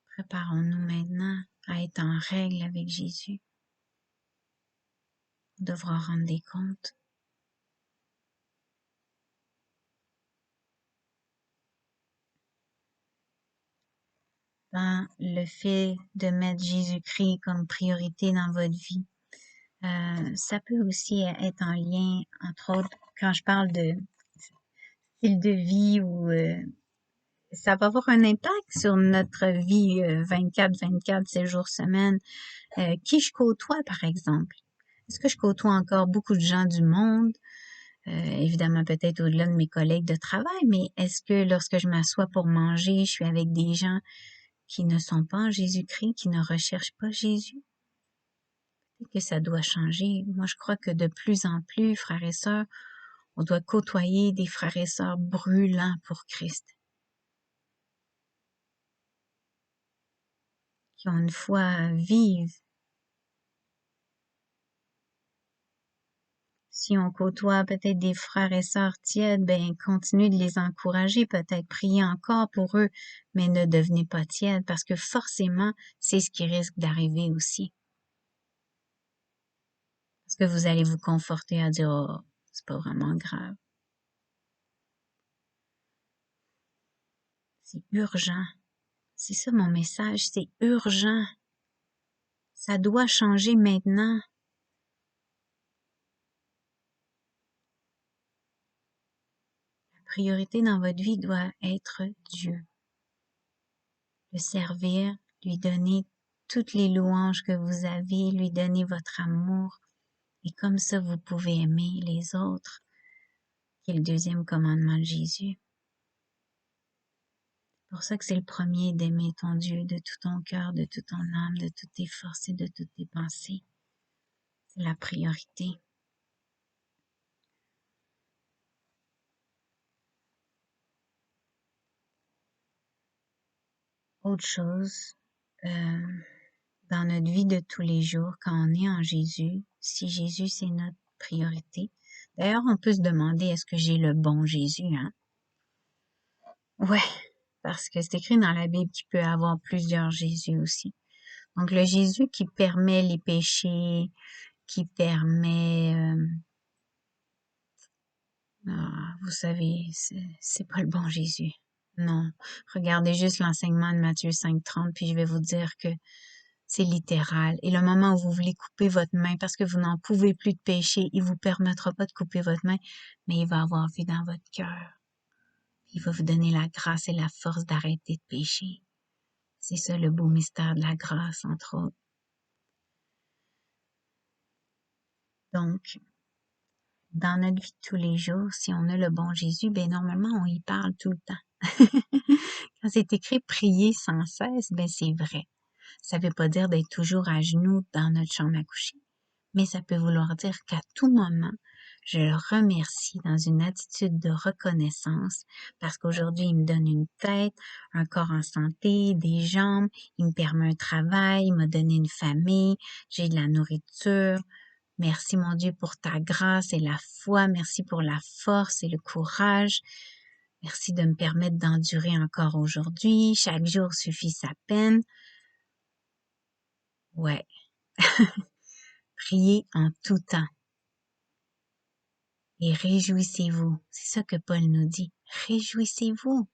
[SPEAKER 1] Préparons-nous maintenant à être en règle avec Jésus. On devra rendre des comptes. Dans le fait de mettre Jésus-Christ comme priorité dans votre vie, ça peut aussi être en lien, entre autres, quand je parle de style de vie ou ça va avoir un impact sur notre vie 24, 7 jours semaine. Qui je côtoie, par exemple? Est-ce que je côtoie encore beaucoup de gens du monde? Évidemment, peut-être au-delà de mes collègues de travail, mais est-ce que lorsque je m'assois pour manger, je suis avec des gens qui ne sont pas en Jésus-Christ, qui ne recherchent pas Jésus? Peut-être que ça doit changer. Moi, je crois que de plus en plus, frères et sœurs, on doit côtoyer des frères et sœurs brûlants pour Christ, qui ont une foi vive. Si on côtoie peut-être des frères et sœurs tièdes, ben continuez de les encourager, peut-être prier encore pour eux, mais ne devenez pas tièdes parce que forcément, c'est ce qui risque d'arriver aussi. Parce que vous allez vous conforter à dire, oh, c'est pas vraiment grave. C'est urgent. C'est ça mon message, c'est urgent. Ça doit changer maintenant. La priorité dans votre vie doit être Dieu. Le servir, lui donner toutes les louanges que vous avez, lui donner votre amour. Et comme ça, vous pouvez aimer les autres, qui est le deuxième commandement de Jésus. C'est pour ça que c'est le premier d'aimer ton Dieu de tout ton cœur, de toute ton âme, de toutes tes forces et de toutes tes pensées. C'est la priorité. Autre chose, dans notre vie de tous les jours, quand on est en Jésus, si Jésus c'est notre priorité. D'ailleurs, on peut se demander, est-ce que j'ai le bon Jésus, hein? Ouais, parce que c'est écrit dans la Bible qu'il peut y avoir plusieurs Jésus aussi. Donc, le Jésus qui permet les péchés, qui permet, vous savez, c'est pas le bon Jésus. Non. Regardez juste l'enseignement de Matthieu 5,30, puis je vais vous dire que c'est littéral. Et le moment où vous voulez couper votre main parce que vous n'en pouvez plus de pécher, il vous permettra pas de couper votre main, mais il va avoir vu dans votre cœur. Il va vous donner la grâce et la force d'arrêter de pécher. C'est ça le beau mystère de la grâce, entre autres. Donc, dans notre vie de tous les jours, si on a le bon Jésus, ben normalement, on y parle tout le temps. Quand c'est écrit prier sans cesse, ben c'est vrai. Ça veut pas dire d'être toujours à genoux dans notre chambre à coucher, mais ça peut vouloir dire qu'à tout moment, Je le remercie dans une attitude de reconnaissance parce qu'aujourd'hui, il me donne une tête, un corps en santé, des jambes, il me permet un travail, il m'a donné une famille, j'ai de la nourriture. Merci mon Dieu pour ta grâce et la foi. Merci pour la force et le courage. Merci de me permettre d'endurer encore aujourd'hui. Chaque jour suffit sa peine. Ouais. Priez en tout temps. Et réjouissez-vous. C'est ça que Paul nous dit. Réjouissez-vous.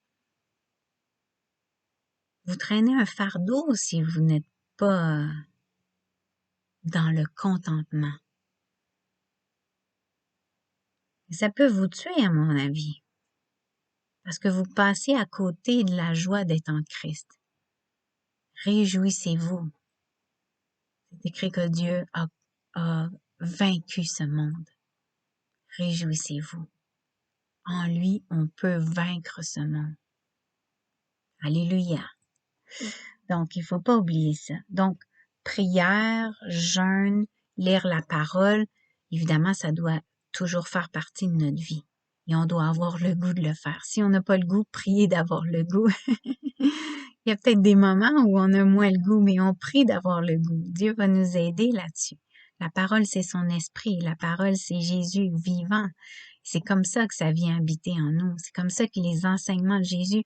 [SPEAKER 1] Vous traînez un fardeau si vous n'êtes pas dans le contentement. Et ça peut vous tuer, à mon avis, parce que vous passez à côté de la joie d'être en Christ. Réjouissez-vous. C'est écrit que Dieu a vaincu ce monde. Réjouissez-vous. En lui, on peut vaincre ce monde. Alléluia. Donc, il faut pas oublier ça. Donc, prière, jeûne, lire la parole, évidemment, ça doit toujours faire partie de notre vie. Et on doit avoir le goût de le faire. Si on n'a pas le goût, priez d'avoir le goût. Il y a peut-être des moments où on a moins le goût, mais on prie d'avoir le goût. Dieu va nous aider là-dessus. La parole, c'est son esprit. La parole, c'est Jésus vivant. C'est comme ça que ça vient habiter en nous. C'est comme ça que les enseignements de Jésus,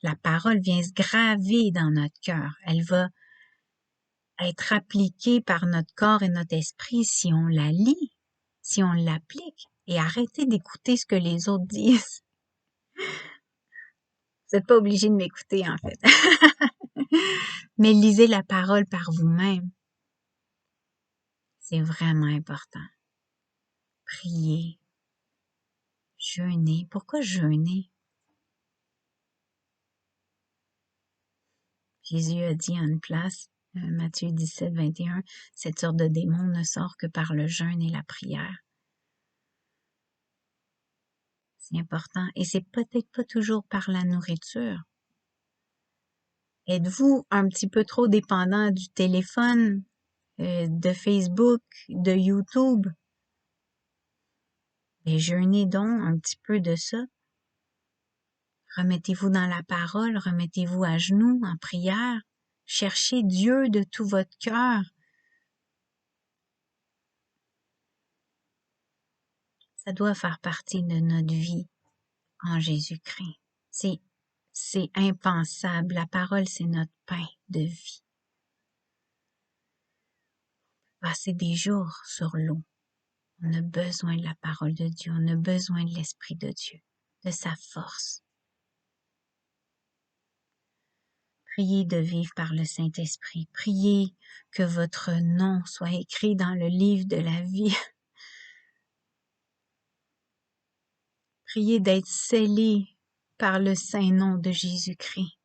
[SPEAKER 1] la parole vient se graver dans notre cœur. Elle va être appliquée par notre corps et notre esprit si on la lit, si on l'applique. Et arrêtez d'écouter ce que les autres disent. Vous n'êtes pas obligé de m'écouter, en fait. Mais lisez la parole par vous-même. C'est vraiment important. Priez. Jeûner. Pourquoi jeûner? Jésus a dit en une place, Matthieu 17, 21, cette sorte de démon ne sort que par le jeûne et la prière. C'est important. Et c'est peut-être pas toujours par la nourriture. Êtes-vous un petit peu trop dépendant du téléphone, de Facebook, de YouTube? Mais jeûnez donc un petit peu de ça. Remettez-vous dans la parole, remettez-vous à genoux en prière. Cherchez Dieu de tout votre cœur. Ça doit faire partie de notre vie en Jésus-Christ. C'est impensable. La parole, c'est notre pain de vie. Passer des jours sur l'eau. On a besoin de la parole de Dieu. On a besoin de l'Esprit de Dieu, de sa force. Priez de vivre par le Saint-Esprit. Priez que votre nom soit écrit dans le livre de la vie. Priez d'être scellé par le saint nom de Jésus-Christ.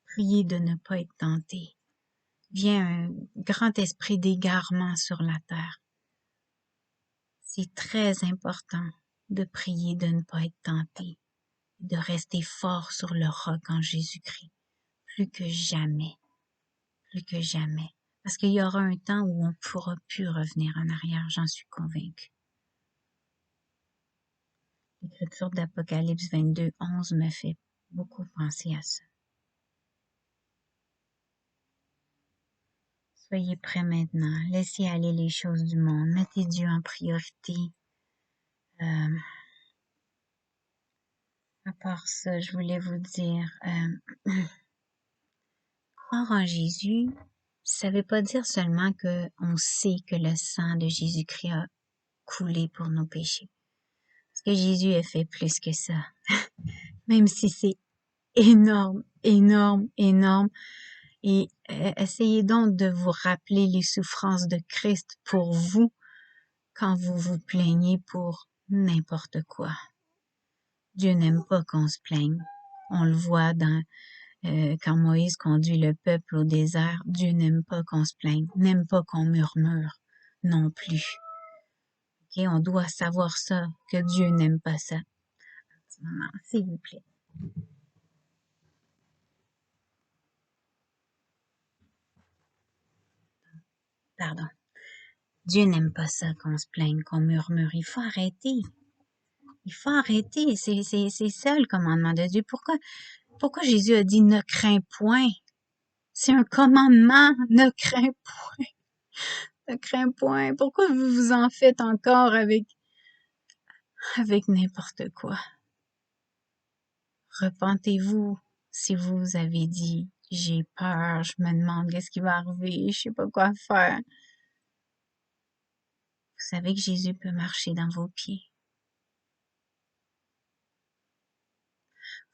[SPEAKER 1] Priez de ne pas être tenté. Vient un grand esprit d'égarement sur la terre. C'est très important de prier de ne pas être tenté, de rester fort sur le roc en Jésus-Christ, plus que jamais, plus que jamais. Parce qu'il y aura un temps où on ne pourra plus revenir en arrière, j'en suis convaincue. L'écriture d'Apocalypse 22, 11 me fait beaucoup penser à ça. Soyez prêts maintenant. Laissez aller les choses du monde. Mettez Dieu en priorité. À part ça, je voulais vous dire, croire en Jésus, ça ne veut pas dire seulement qu'on sait que le sang de Jésus-Christ a coulé pour nos péchés. Parce que Jésus a fait plus que ça. Même si c'est énorme, énorme, énorme. Et essayez donc de vous rappeler les souffrances de Christ pour vous quand vous vous plaignez pour n'importe quoi. Dieu n'aime pas qu'on se plaigne. On le voit quand Moïse conduit le peuple au désert. Dieu n'aime pas qu'on se plaigne, n'aime pas qu'on murmure non plus. Okay? On doit savoir ça, que Dieu n'aime pas ça. Un petit moment, s'il vous plaît. Pardon. Dieu n'aime pas ça qu'on se plaigne, qu'on murmure. Il faut arrêter. Il faut arrêter. C'est ça le commandement de Dieu. Pourquoi Jésus a dit ne crains point? C'est un commandement. Ne crains point. Ne crains point. Pourquoi vous vous en faites encore avec n'importe quoi? Repentez-vous si vous avez dit j'ai peur, je me demande qu'est-ce qui va arriver, je sais pas quoi faire. Vous savez que Jésus peut marcher dans vos pieds.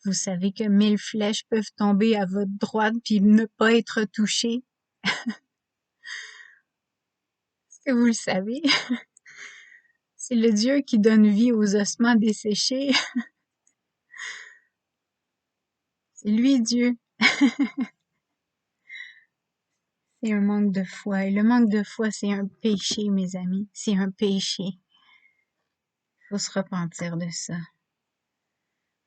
[SPEAKER 1] Vous savez que 1000 flèches peuvent tomber à votre droite puis ne pas être touchées. Est-ce que vous le savez? C'est le Dieu qui donne vie aux ossements desséchés. C'est lui Dieu. C'est un manque de foi. Et le manque de foi, c'est un péché, mes amis. C'est un péché. Il faut se repentir de ça.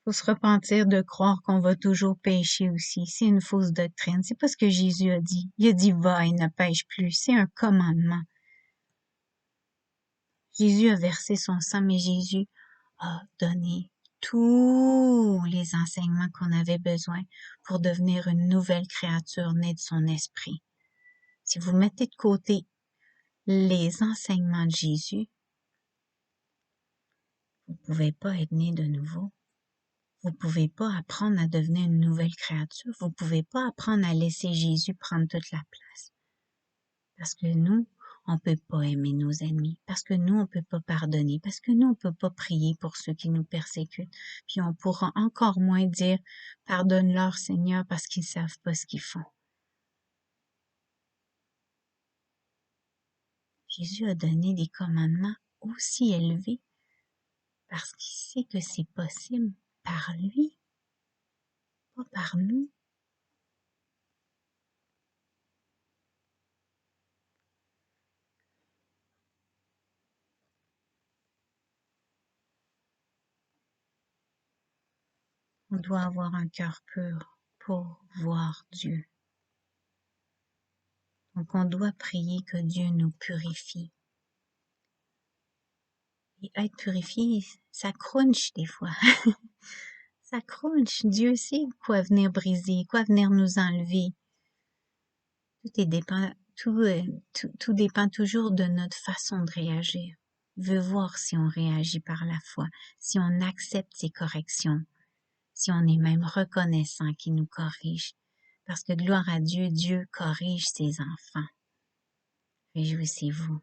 [SPEAKER 1] Faut se repentir de croire qu'on va toujours pécher aussi. C'est une fausse doctrine. C'est pas ce que Jésus a dit. Il a dit va et ne pêche plus. C'est un commandement. Jésus a versé son sang, mais Jésus a donné tous les enseignements qu'on avait besoin pour devenir une nouvelle créature née de son esprit. Si vous mettez de côté les enseignements de Jésus, vous ne pouvez pas être né de nouveau. Vous ne pouvez pas apprendre à devenir une nouvelle créature. Vous ne pouvez pas apprendre à laisser Jésus prendre toute la place. Parce que nous, on ne peut pas aimer nos ennemis. Parce que nous, on ne peut pas pardonner. Parce que nous, on ne peut pas prier pour ceux qui nous persécutent. Puis on pourra encore moins dire « Pardonne-leur, Seigneur, parce qu'ils ne savent pas ce qu'ils font. » Jésus a donné des commandements aussi élevés parce qu'il sait que c'est possible par lui, pas par nous. On doit avoir un cœur pur pour voir Dieu. Donc on doit prier que Dieu nous purifie. Et être purifié, ça crunch des fois. Ça crunch. Dieu sait quoi venir briser, quoi venir nous enlever. Tout dépend toujours de notre façon de réagir. Il veut voir si on réagit par la foi, si on accepte ses corrections, si on est même reconnaissant qu'il nous corrige. Parce que gloire à Dieu, Dieu corrige ses enfants. Réjouissez-vous.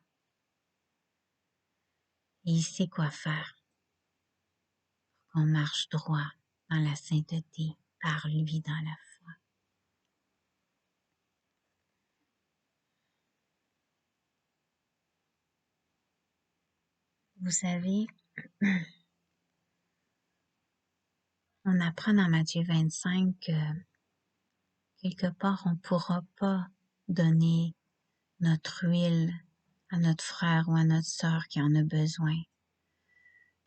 [SPEAKER 1] Et il sait quoi faire. On marche droit dans la sainteté par lui dans la foi. Vous savez, on apprend dans Matthieu 25 que quelque part on ne pourra pas donner notre huile à notre frère ou à notre sœur qui en a besoin.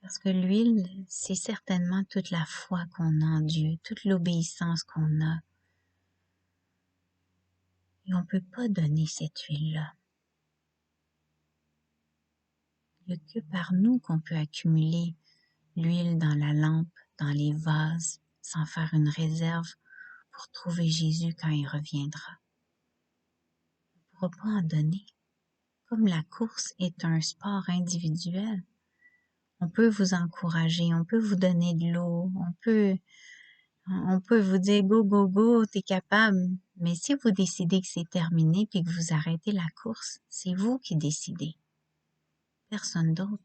[SPEAKER 1] Parce que l'huile, c'est certainement toute la foi qu'on a en Dieu, toute l'obéissance qu'on a. Et on ne peut pas donner cette huile-là. Il n'y a que par nous qu'on peut accumuler l'huile dans la lampe, dans les vases, sans faire une réserve pour trouver Jésus quand il reviendra. On ne pourra pas en donner. Comme la course est un sport individuel, on peut vous encourager, on peut vous donner de l'eau, on peut vous dire go, go, go, t'es capable. Mais si vous décidez que c'est terminé puis que vous arrêtez la course, c'est vous qui décidez. Personne d'autre.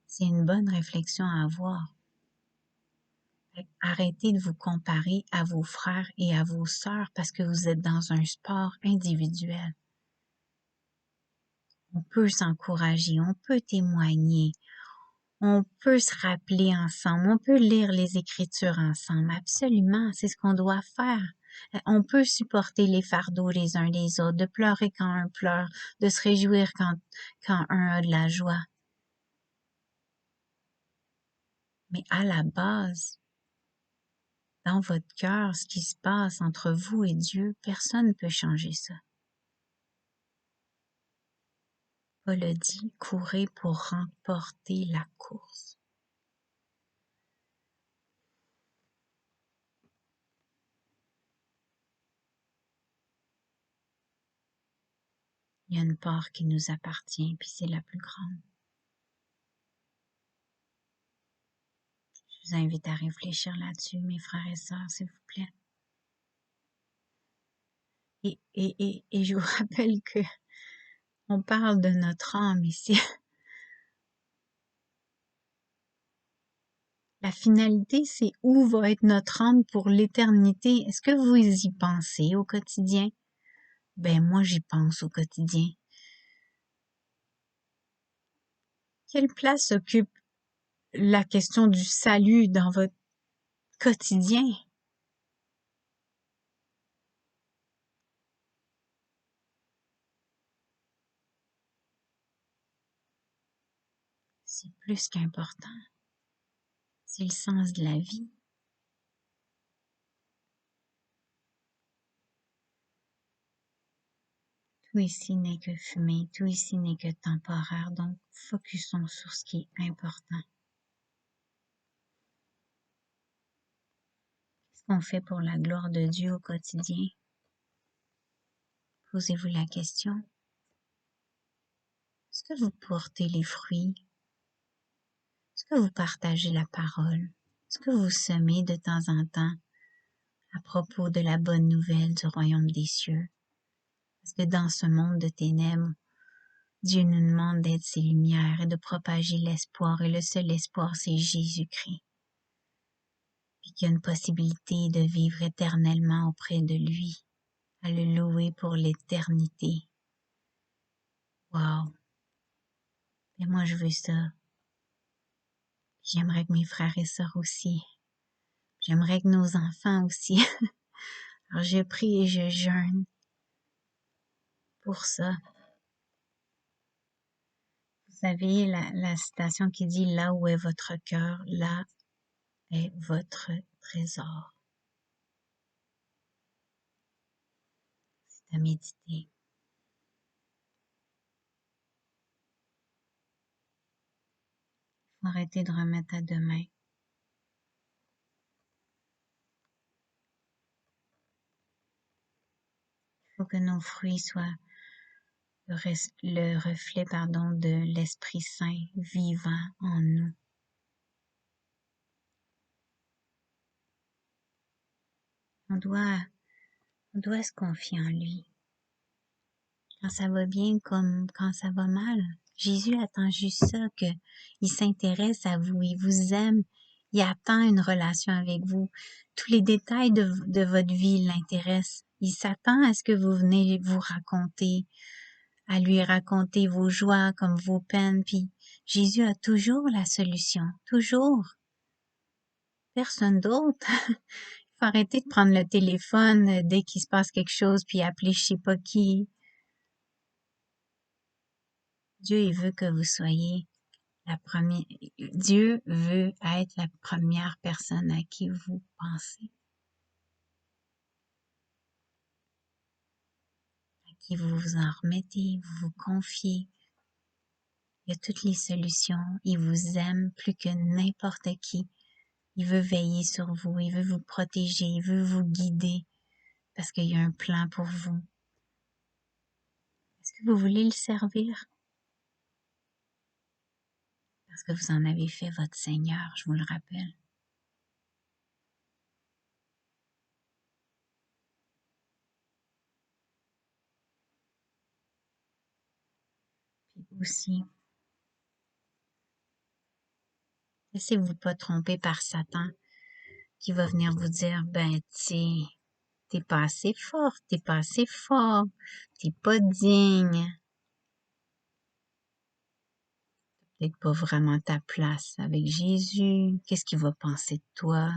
[SPEAKER 1] C'est une bonne réflexion à avoir. Arrêtez de vous comparer à vos frères et à vos sœurs parce que vous êtes dans un sport individuel. On peut s'encourager, on peut témoigner, on peut se rappeler ensemble, on peut lire les Écritures ensemble. Absolument, c'est ce qu'on doit faire. On peut supporter les fardeaux les uns les autres, de pleurer quand un pleure, de se réjouir quand un a de la joie. Mais à la base, dans votre cœur, ce qui se passe entre vous et Dieu, personne ne peut changer ça. Paul a dit, courez pour remporter la course. Il y a une part qui nous appartient, puis c'est la plus grande. Je vous invite à réfléchir là-dessus, mes frères et sœurs, s'il vous plaît. Et je vous rappelle que on parle de notre âme ici. La finalité, c'est où va être notre âme pour l'éternité. Est-ce que vous y pensez au quotidien? Ben, moi, j'y pense au quotidien. Quelle place occupe la question du salut dans votre quotidien? C'est plus qu'important. C'est le sens de la vie. Tout ici n'est que fumée, tout ici n'est que temporaire, donc focusons sur ce qui est important. Qu'est-ce qu'on fait pour la gloire de Dieu au quotidien? Posez-vous la question. Est-ce que vous portez les fruits? Est-ce que vous partagez la parole? Est-ce que vous semez de temps en temps à propos de la bonne nouvelle du royaume des cieux? Parce que dans ce monde de ténèbres, Dieu nous demande d'être ses lumières et de propager l'espoir, et le seul espoir, c'est Jésus-Christ. Puis qu'il y a une possibilité de vivre éternellement auprès de lui, à le louer pour l'éternité. Wow! Et moi, je veux ça. J'aimerais que mes frères et sœurs aussi. J'aimerais que nos enfants aussi. Alors, je prie et je jeûne pour ça. Vous savez, la citation qui dit « Là où est votre cœur, là est votre trésor ». C'est à méditer. Faut arrêter de remettre à demain. Il faut que nos fruits soient le reflet de l'Esprit Saint vivant en nous. On doit se confier en lui. Quand ça va bien comme quand ça va mal. Jésus attend juste ça, qu'il s'intéresse à vous, il vous aime, il attend une relation avec vous. Tous les détails de votre vie l'intéressent. Il s'attend à ce que vous venez vous raconter, à lui raconter vos joies comme vos peines. Puis Jésus a toujours la solution, toujours. Personne d'autre. Il faut arrêter de prendre le téléphone dès qu'il se passe quelque chose, puis appeler je sais pas qui. Dieu, il veut que vous soyez la première. Dieu veut être la première personne à qui vous pensez, à qui vous vous en remettez, vous vous confiez. Il y a toutes les solutions. Il vous aime plus que n'importe qui. Il veut veiller sur vous, il veut vous protéger, il veut vous guider parce qu'il y a un plan pour vous. Est-ce que vous voulez le servir? Parce que vous en avez fait votre Seigneur, je vous le rappelle. Puis aussi, laissez-vous pas tromper par Satan qui va venir vous dire, ben, t'es pas assez fort, t'es pas assez fort, t'es pas digne. Peut-être pas vraiment ta place avec Jésus. Qu'est-ce qu'il va penser de toi?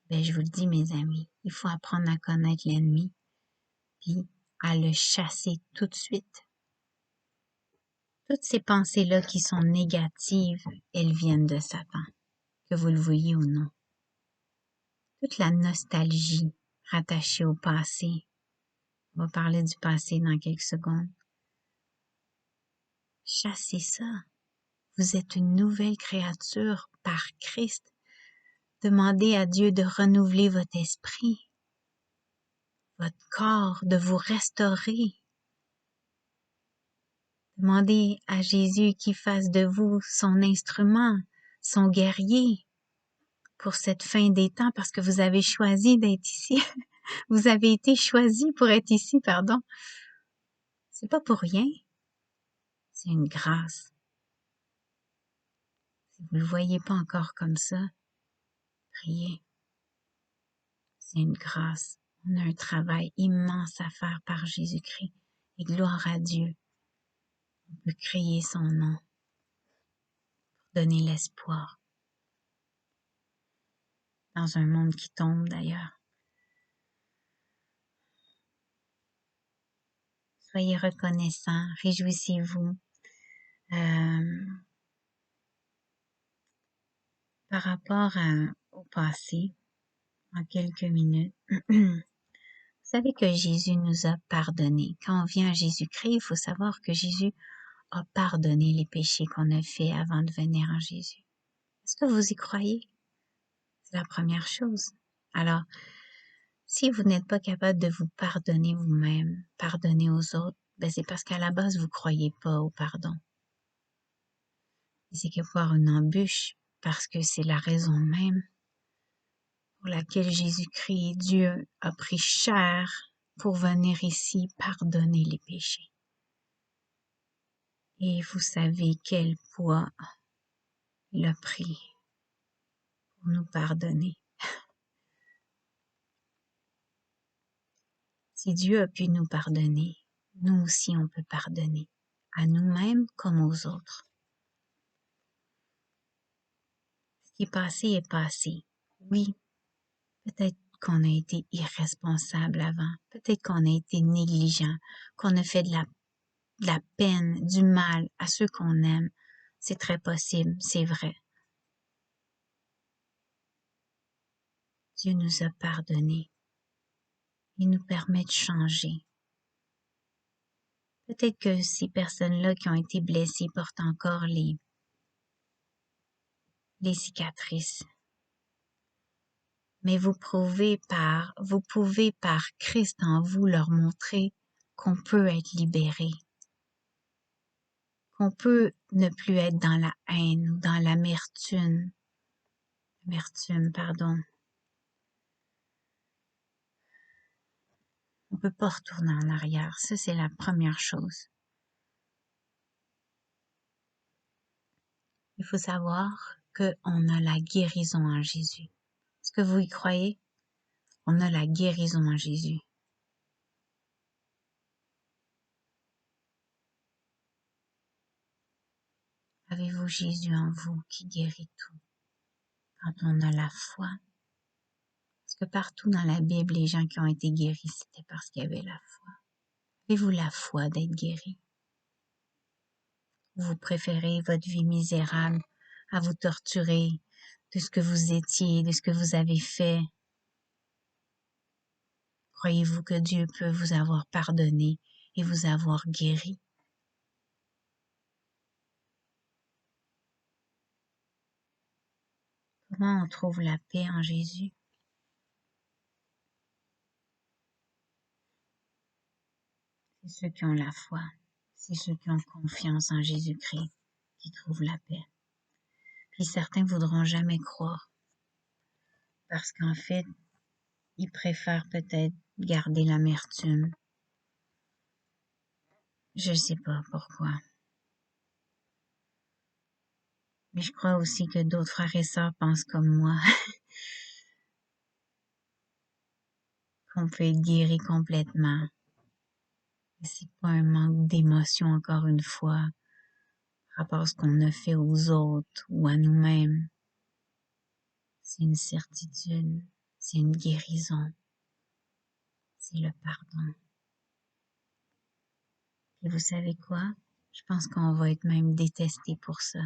[SPEAKER 1] Ben, je vous le dis, mes amis, il faut apprendre à connaître l'ennemi, puis à le chasser tout de suite. Toutes ces pensées-là qui sont négatives, elles viennent de Satan, que vous le voyez ou non. toute la nostalgie rattachée au passé. On va parler du passé dans quelques secondes. Chassez ça. Vous êtes une nouvelle créature par Christ. Demandez à Dieu de renouveler votre esprit, votre corps, de vous restaurer. Demandez à Jésus qu'il fasse de vous son instrument, son guerrier pour cette fin des temps parce que vous avez choisi d'être ici. Vous avez été choisi pour être ici, pardon. C'est pas pour rien. C'est une grâce. Si vous le voyez pas encore comme ça, priez. C'est une grâce. On a un travail immense à faire par Jésus-Christ. Et gloire à Dieu. On peut crier son nom pour donner l'espoir dans un monde qui tombe d'ailleurs. Soyez reconnaissants, réjouissez-vous. Par rapport au passé, en quelques minutes, vous savez que Jésus nous a pardonné. Quand on vient à Jésus-Christ, il faut savoir que Jésus a pardonné les péchés qu'on a faits avant de venir en Jésus. Est-ce que vous y croyez? C'est la première chose. Alors, si vous n'êtes pas capable de vous pardonner vous-même, pardonner aux autres, ben c'est parce qu'à la base, vous ne croyez pas au pardon. Et c'est qu'il faut avoir une embûche, parce que c'est la raison même pour laquelle Jésus-Christ, Dieu, a pris chair pour venir ici pardonner les péchés. Et vous savez quel poids il a pris pour nous pardonner. Si Dieu a pu nous pardonner, nous aussi on peut pardonner, à nous-mêmes comme aux autres. Ce qui est passé. Oui, peut-être qu'on a été irresponsable avant, peut-être qu'on a été négligent, qu'on a fait de la peine, du mal à ceux qu'on aime. C'est très possible, c'est vrai. Dieu nous a pardonné. Il nous permet de changer. Peut-être que ces personnes-là qui ont été blessées portent encore les cicatrices. Mais vous pouvez par Christ en vous leur montrer qu'on peut être libéré, qu'on peut ne plus être dans la haine ou dans l'amertume. On peut pas retourner en arrière. Ça, c'est la première chose. Il faut savoir qu'on a la guérison en Jésus. Est-ce que vous y croyez? On a la guérison en Jésus. Avez-vous Jésus en vous qui guérit tout? Quand on a la foi. Parce que partout dans la Bible, les gens qui ont été guéris, c'était parce qu'il y avait la foi. Avez-vous la foi d'être guéri? Vous préférez votre vie misérable à vous torturer de ce que vous étiez, de ce que vous avez fait? Croyez-vous que Dieu peut vous avoir pardonné et vous avoir guéri? Comment on trouve la paix en Jésus? C'est ceux qui ont la foi, c'est ceux qui ont confiance en Jésus-Christ qui trouvent la paix. Puis certains voudront jamais croire parce qu'en fait, ils préfèrent peut-être garder l'amertume. Je ne sais pas pourquoi. Mais je crois aussi que d'autres frères et sœurs pensent comme moi, qu'on peut être guéri complètement. C'est pas un manque d'émotion, encore une fois, par rapport à ce qu'on a fait aux autres ou à nous-mêmes. C'est une certitude, c'est une guérison, c'est le pardon. Et vous savez quoi? Je pense qu'on va être même détesté pour ça.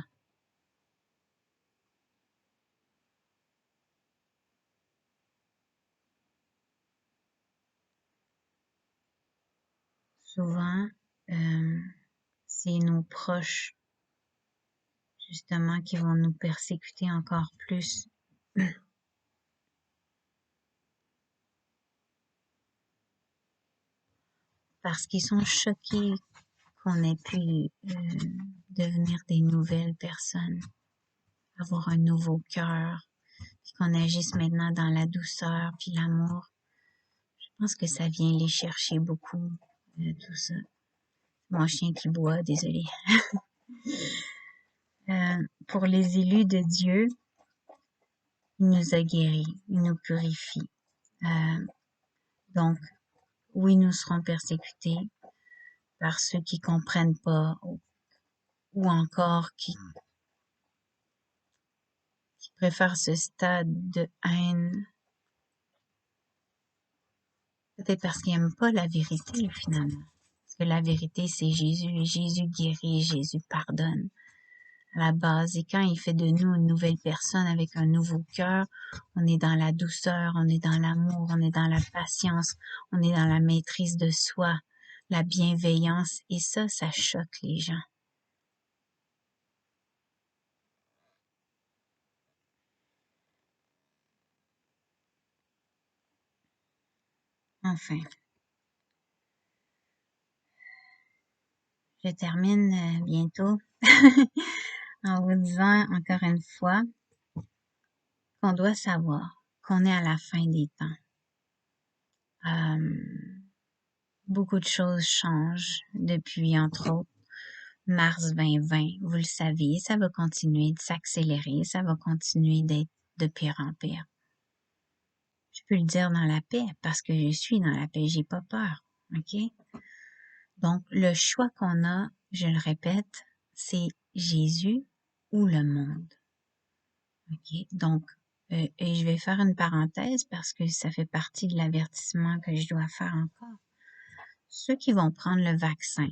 [SPEAKER 1] Souvent, c'est nos proches, justement, qui vont nous persécuter encore plus. Parce qu'ils sont choqués qu'on ait pu devenir des nouvelles personnes, avoir un nouveau cœur, puis qu'on agisse maintenant dans la douceur puis l'amour. Je pense que ça vient les chercher beaucoup, tout ça. Mon chien qui boit, désolé. Pour les élus de Dieu, il nous a guéris, il nous purifie. Donc, oui, nous serons persécutés par ceux qui comprennent pas ou encore qui préfèrent ce stade de haine, peut-être parce qu'ils n'aiment pas la vérité finalement. Parce que la vérité, c'est Jésus, et Jésus guérit, Jésus pardonne à la base. Et quand il fait de nous une nouvelle personne avec un nouveau cœur, on est dans la douceur, on est dans l'amour, on est dans la patience, on est dans la maîtrise de soi, la bienveillance. Et ça choque les gens. Enfin, je termine bientôt en vous disant encore une fois qu'on doit savoir qu'on est à la fin des temps. Beaucoup de choses changent depuis, entre autres, mars 2020. Vous le savez, ça va continuer de s'accélérer, ça va continuer d'être de pire en pire. Je peux le dire dans la paix parce que je suis dans la paix, j'ai pas peur, ok? Donc, le choix qu'on a, je le répète, c'est Jésus ou le monde, ok? Donc, et je vais faire une parenthèse parce que ça fait partie de l'avertissement que je dois faire encore. Ceux qui vont prendre le vaccin,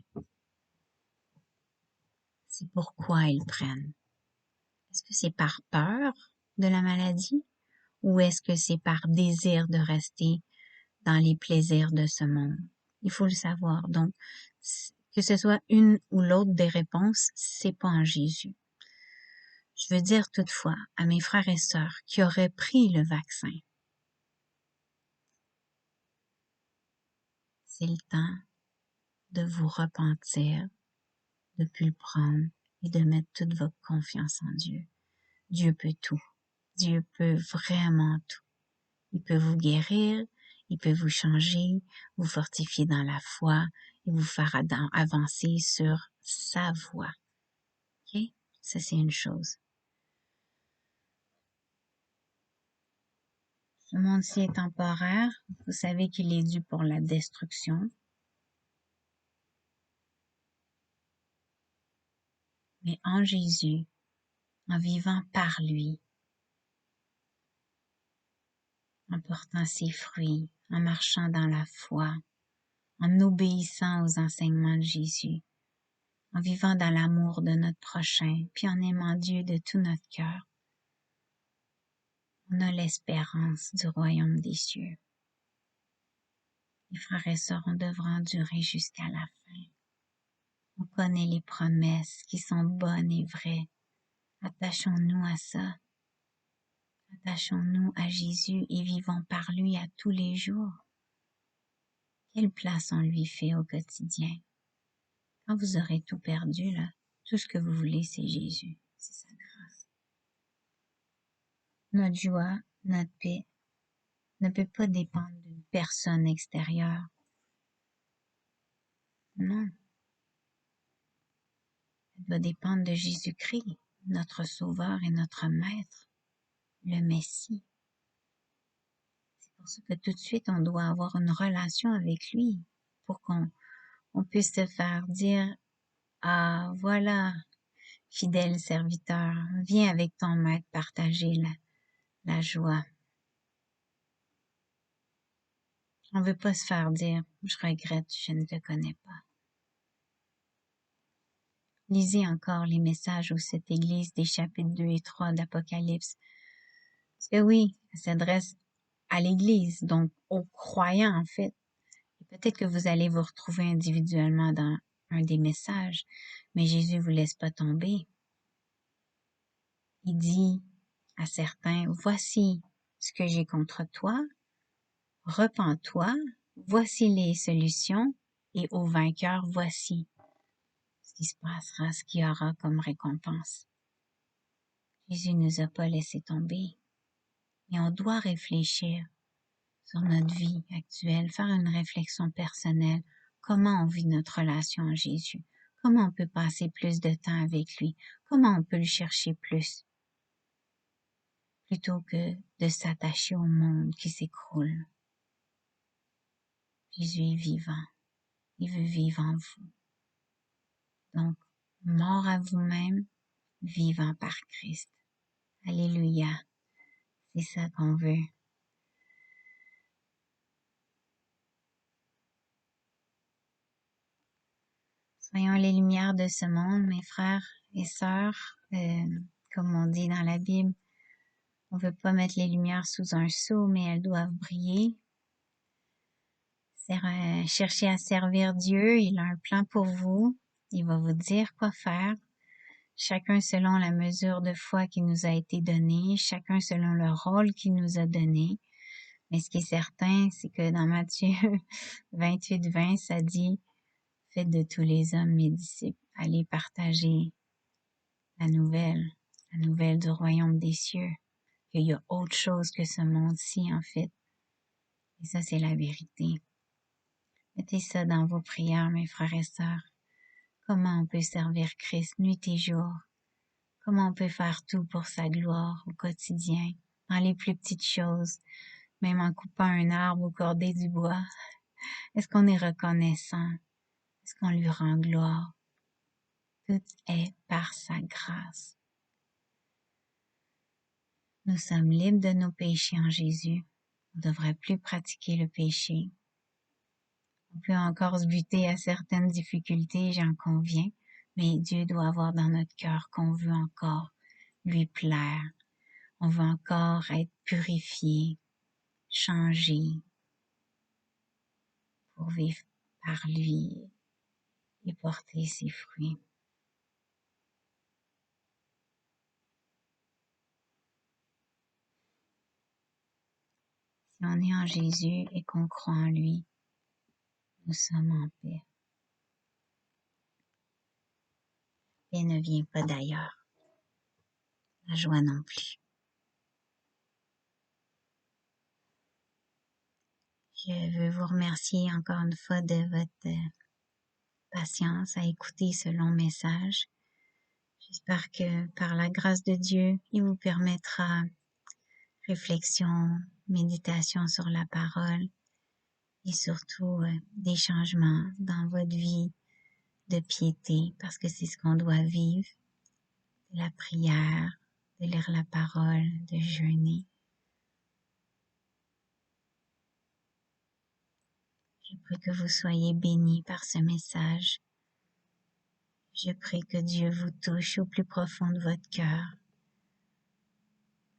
[SPEAKER 1] c'est pourquoi ils le prennent. Est-ce que c'est par peur de la maladie ou est-ce que c'est par désir de rester dans les plaisirs de ce monde? Il faut le savoir. Donc, que ce soit une ou l'autre des réponses, c'est pas en Jésus. Je veux dire toutefois à mes frères et sœurs qui auraient pris le vaccin, c'est le temps de vous repentir, de plus le prendre et de mettre toute votre confiance en Dieu. Dieu peut tout. Dieu peut vraiment tout. Il peut vous guérir, il peut vous changer, vous fortifier dans la foi et vous faire avancer sur sa voie. OK? Ça, c'est une chose. Ce monde-ci est temporaire. Vous savez qu'il est dû pour la destruction. Mais en Jésus, en vivant par lui, en portant ses fruits, en marchant dans la foi, en obéissant aux enseignements de Jésus, en vivant dans l'amour de notre prochain, puis en aimant Dieu de tout notre cœur, on a l'espérance du royaume des cieux. Les frères et sœurs, on devra endurer jusqu'à la fin. On connaît les promesses qui sont bonnes et vraies. Attachons-nous à ça. Attachons-nous à Jésus et vivons par lui à tous les jours. Quelle place on lui fait au quotidien? Quand vous aurez tout perdu, là, tout ce que vous voulez, c'est Jésus. C'est sa grâce. Notre joie, notre paix ne peut pas dépendre d'une personne extérieure. Non. Elle doit dépendre de Jésus-Christ, notre Sauveur et notre Maître, le Messie. C'est pour ça que tout de suite, on doit avoir une relation avec lui pour qu'on puisse se faire dire « Ah, voilà, fidèle serviteur, viens avec ton Maître partager la joie. » On ne veut pas se faire dire « Je regrette, je ne te connais pas. » Lisez encore les messages aux 7 églises des chapitres 2 et 3 d'Apocalypse. Parce que oui, elle s'adresse à l'Église, donc aux croyants en fait. Et Peut-être que vous allez vous retrouver individuellement dans un des messages, mais Jésus ne vous laisse pas tomber. Il dit à certains, voici ce que j'ai contre toi, repens-toi, voici les solutions, et au vainqueur, voici ce qui se passera, ce qu'il y aura comme récompense. Jésus ne nous a pas laissé tomber, mais on doit réfléchir sur notre vie actuelle, faire une réflexion personnelle, comment on vit notre relation à Jésus, comment on peut passer plus de temps avec lui, comment on peut le chercher plus, plutôt que de s'attacher au monde qui s'écroule. Jésus est vivant, il veut vivre en vous. Donc, mort à vous-même, vivant par Christ. Alléluia, c'est ça qu'on veut. Soyons les lumières de ce monde, mes frères et sœurs. Comme on dit dans la Bible, on ne veut pas mettre les lumières sous un seau, mais elles doivent briller. Cherchez à servir Dieu, il a un plan pour vous. Il va vous dire quoi faire. Chacun selon la mesure de foi qui nous a été donnée, chacun selon le rôle qu'il nous a donné. Mais ce qui est certain, c'est que dans Matthieu 28:20, ça dit « Faites de tous les hommes mes disciples, allez partager la nouvelle du royaume des cieux, qu'il y a autre chose que ce monde-ci en fait. » Et ça, c'est la vérité. Mettez ça dans vos prières, mes frères et sœurs. Comment on peut servir Christ nuit et jour? Comment on peut faire tout pour sa gloire au quotidien, dans les plus petites choses, même en coupant un arbre ou corder du bois? Est-ce qu'on est reconnaissant? Est-ce qu'on lui rend gloire? Tout est par sa grâce. Nous sommes libres de nos péchés en Jésus. On ne devrait plus pratiquer le péché. On peut encore se buter à certaines difficultés, j'en conviens, mais Dieu doit avoir dans notre cœur qu'on veut encore lui plaire. On veut encore être purifié, changé pour vivre par lui et porter ses fruits. Si on est en Jésus et qu'on croit en lui, nous sommes en paix. La paix ne vient pas d'ailleurs. La joie non plus. Je veux vous remercier encore une fois de votre patience à écouter ce long message. J'espère que par la grâce de Dieu, il vous permettra réflexion, méditation sur la parole et surtout des changements dans votre vie de piété parce que c'est ce qu'on doit vivre, de la prière, de lire la parole, de jeûner. Je prie que vous soyez bénis par ce message. Je prie que Dieu vous touche au plus profond de votre cœur,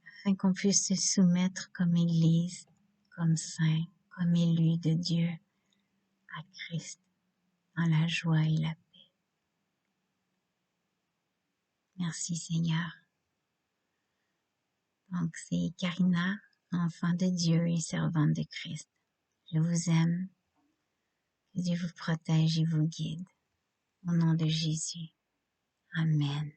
[SPEAKER 1] afin qu'on puisse se soumettre comme Église, comme saint, comme élu de Dieu, à Christ, dans la joie et la paix. Merci Seigneur. Donc c'est Karina, enfant de Dieu et servante de Christ. Je vous aime. Que Dieu vous protège et vous guide. Au nom de Jésus. Amen.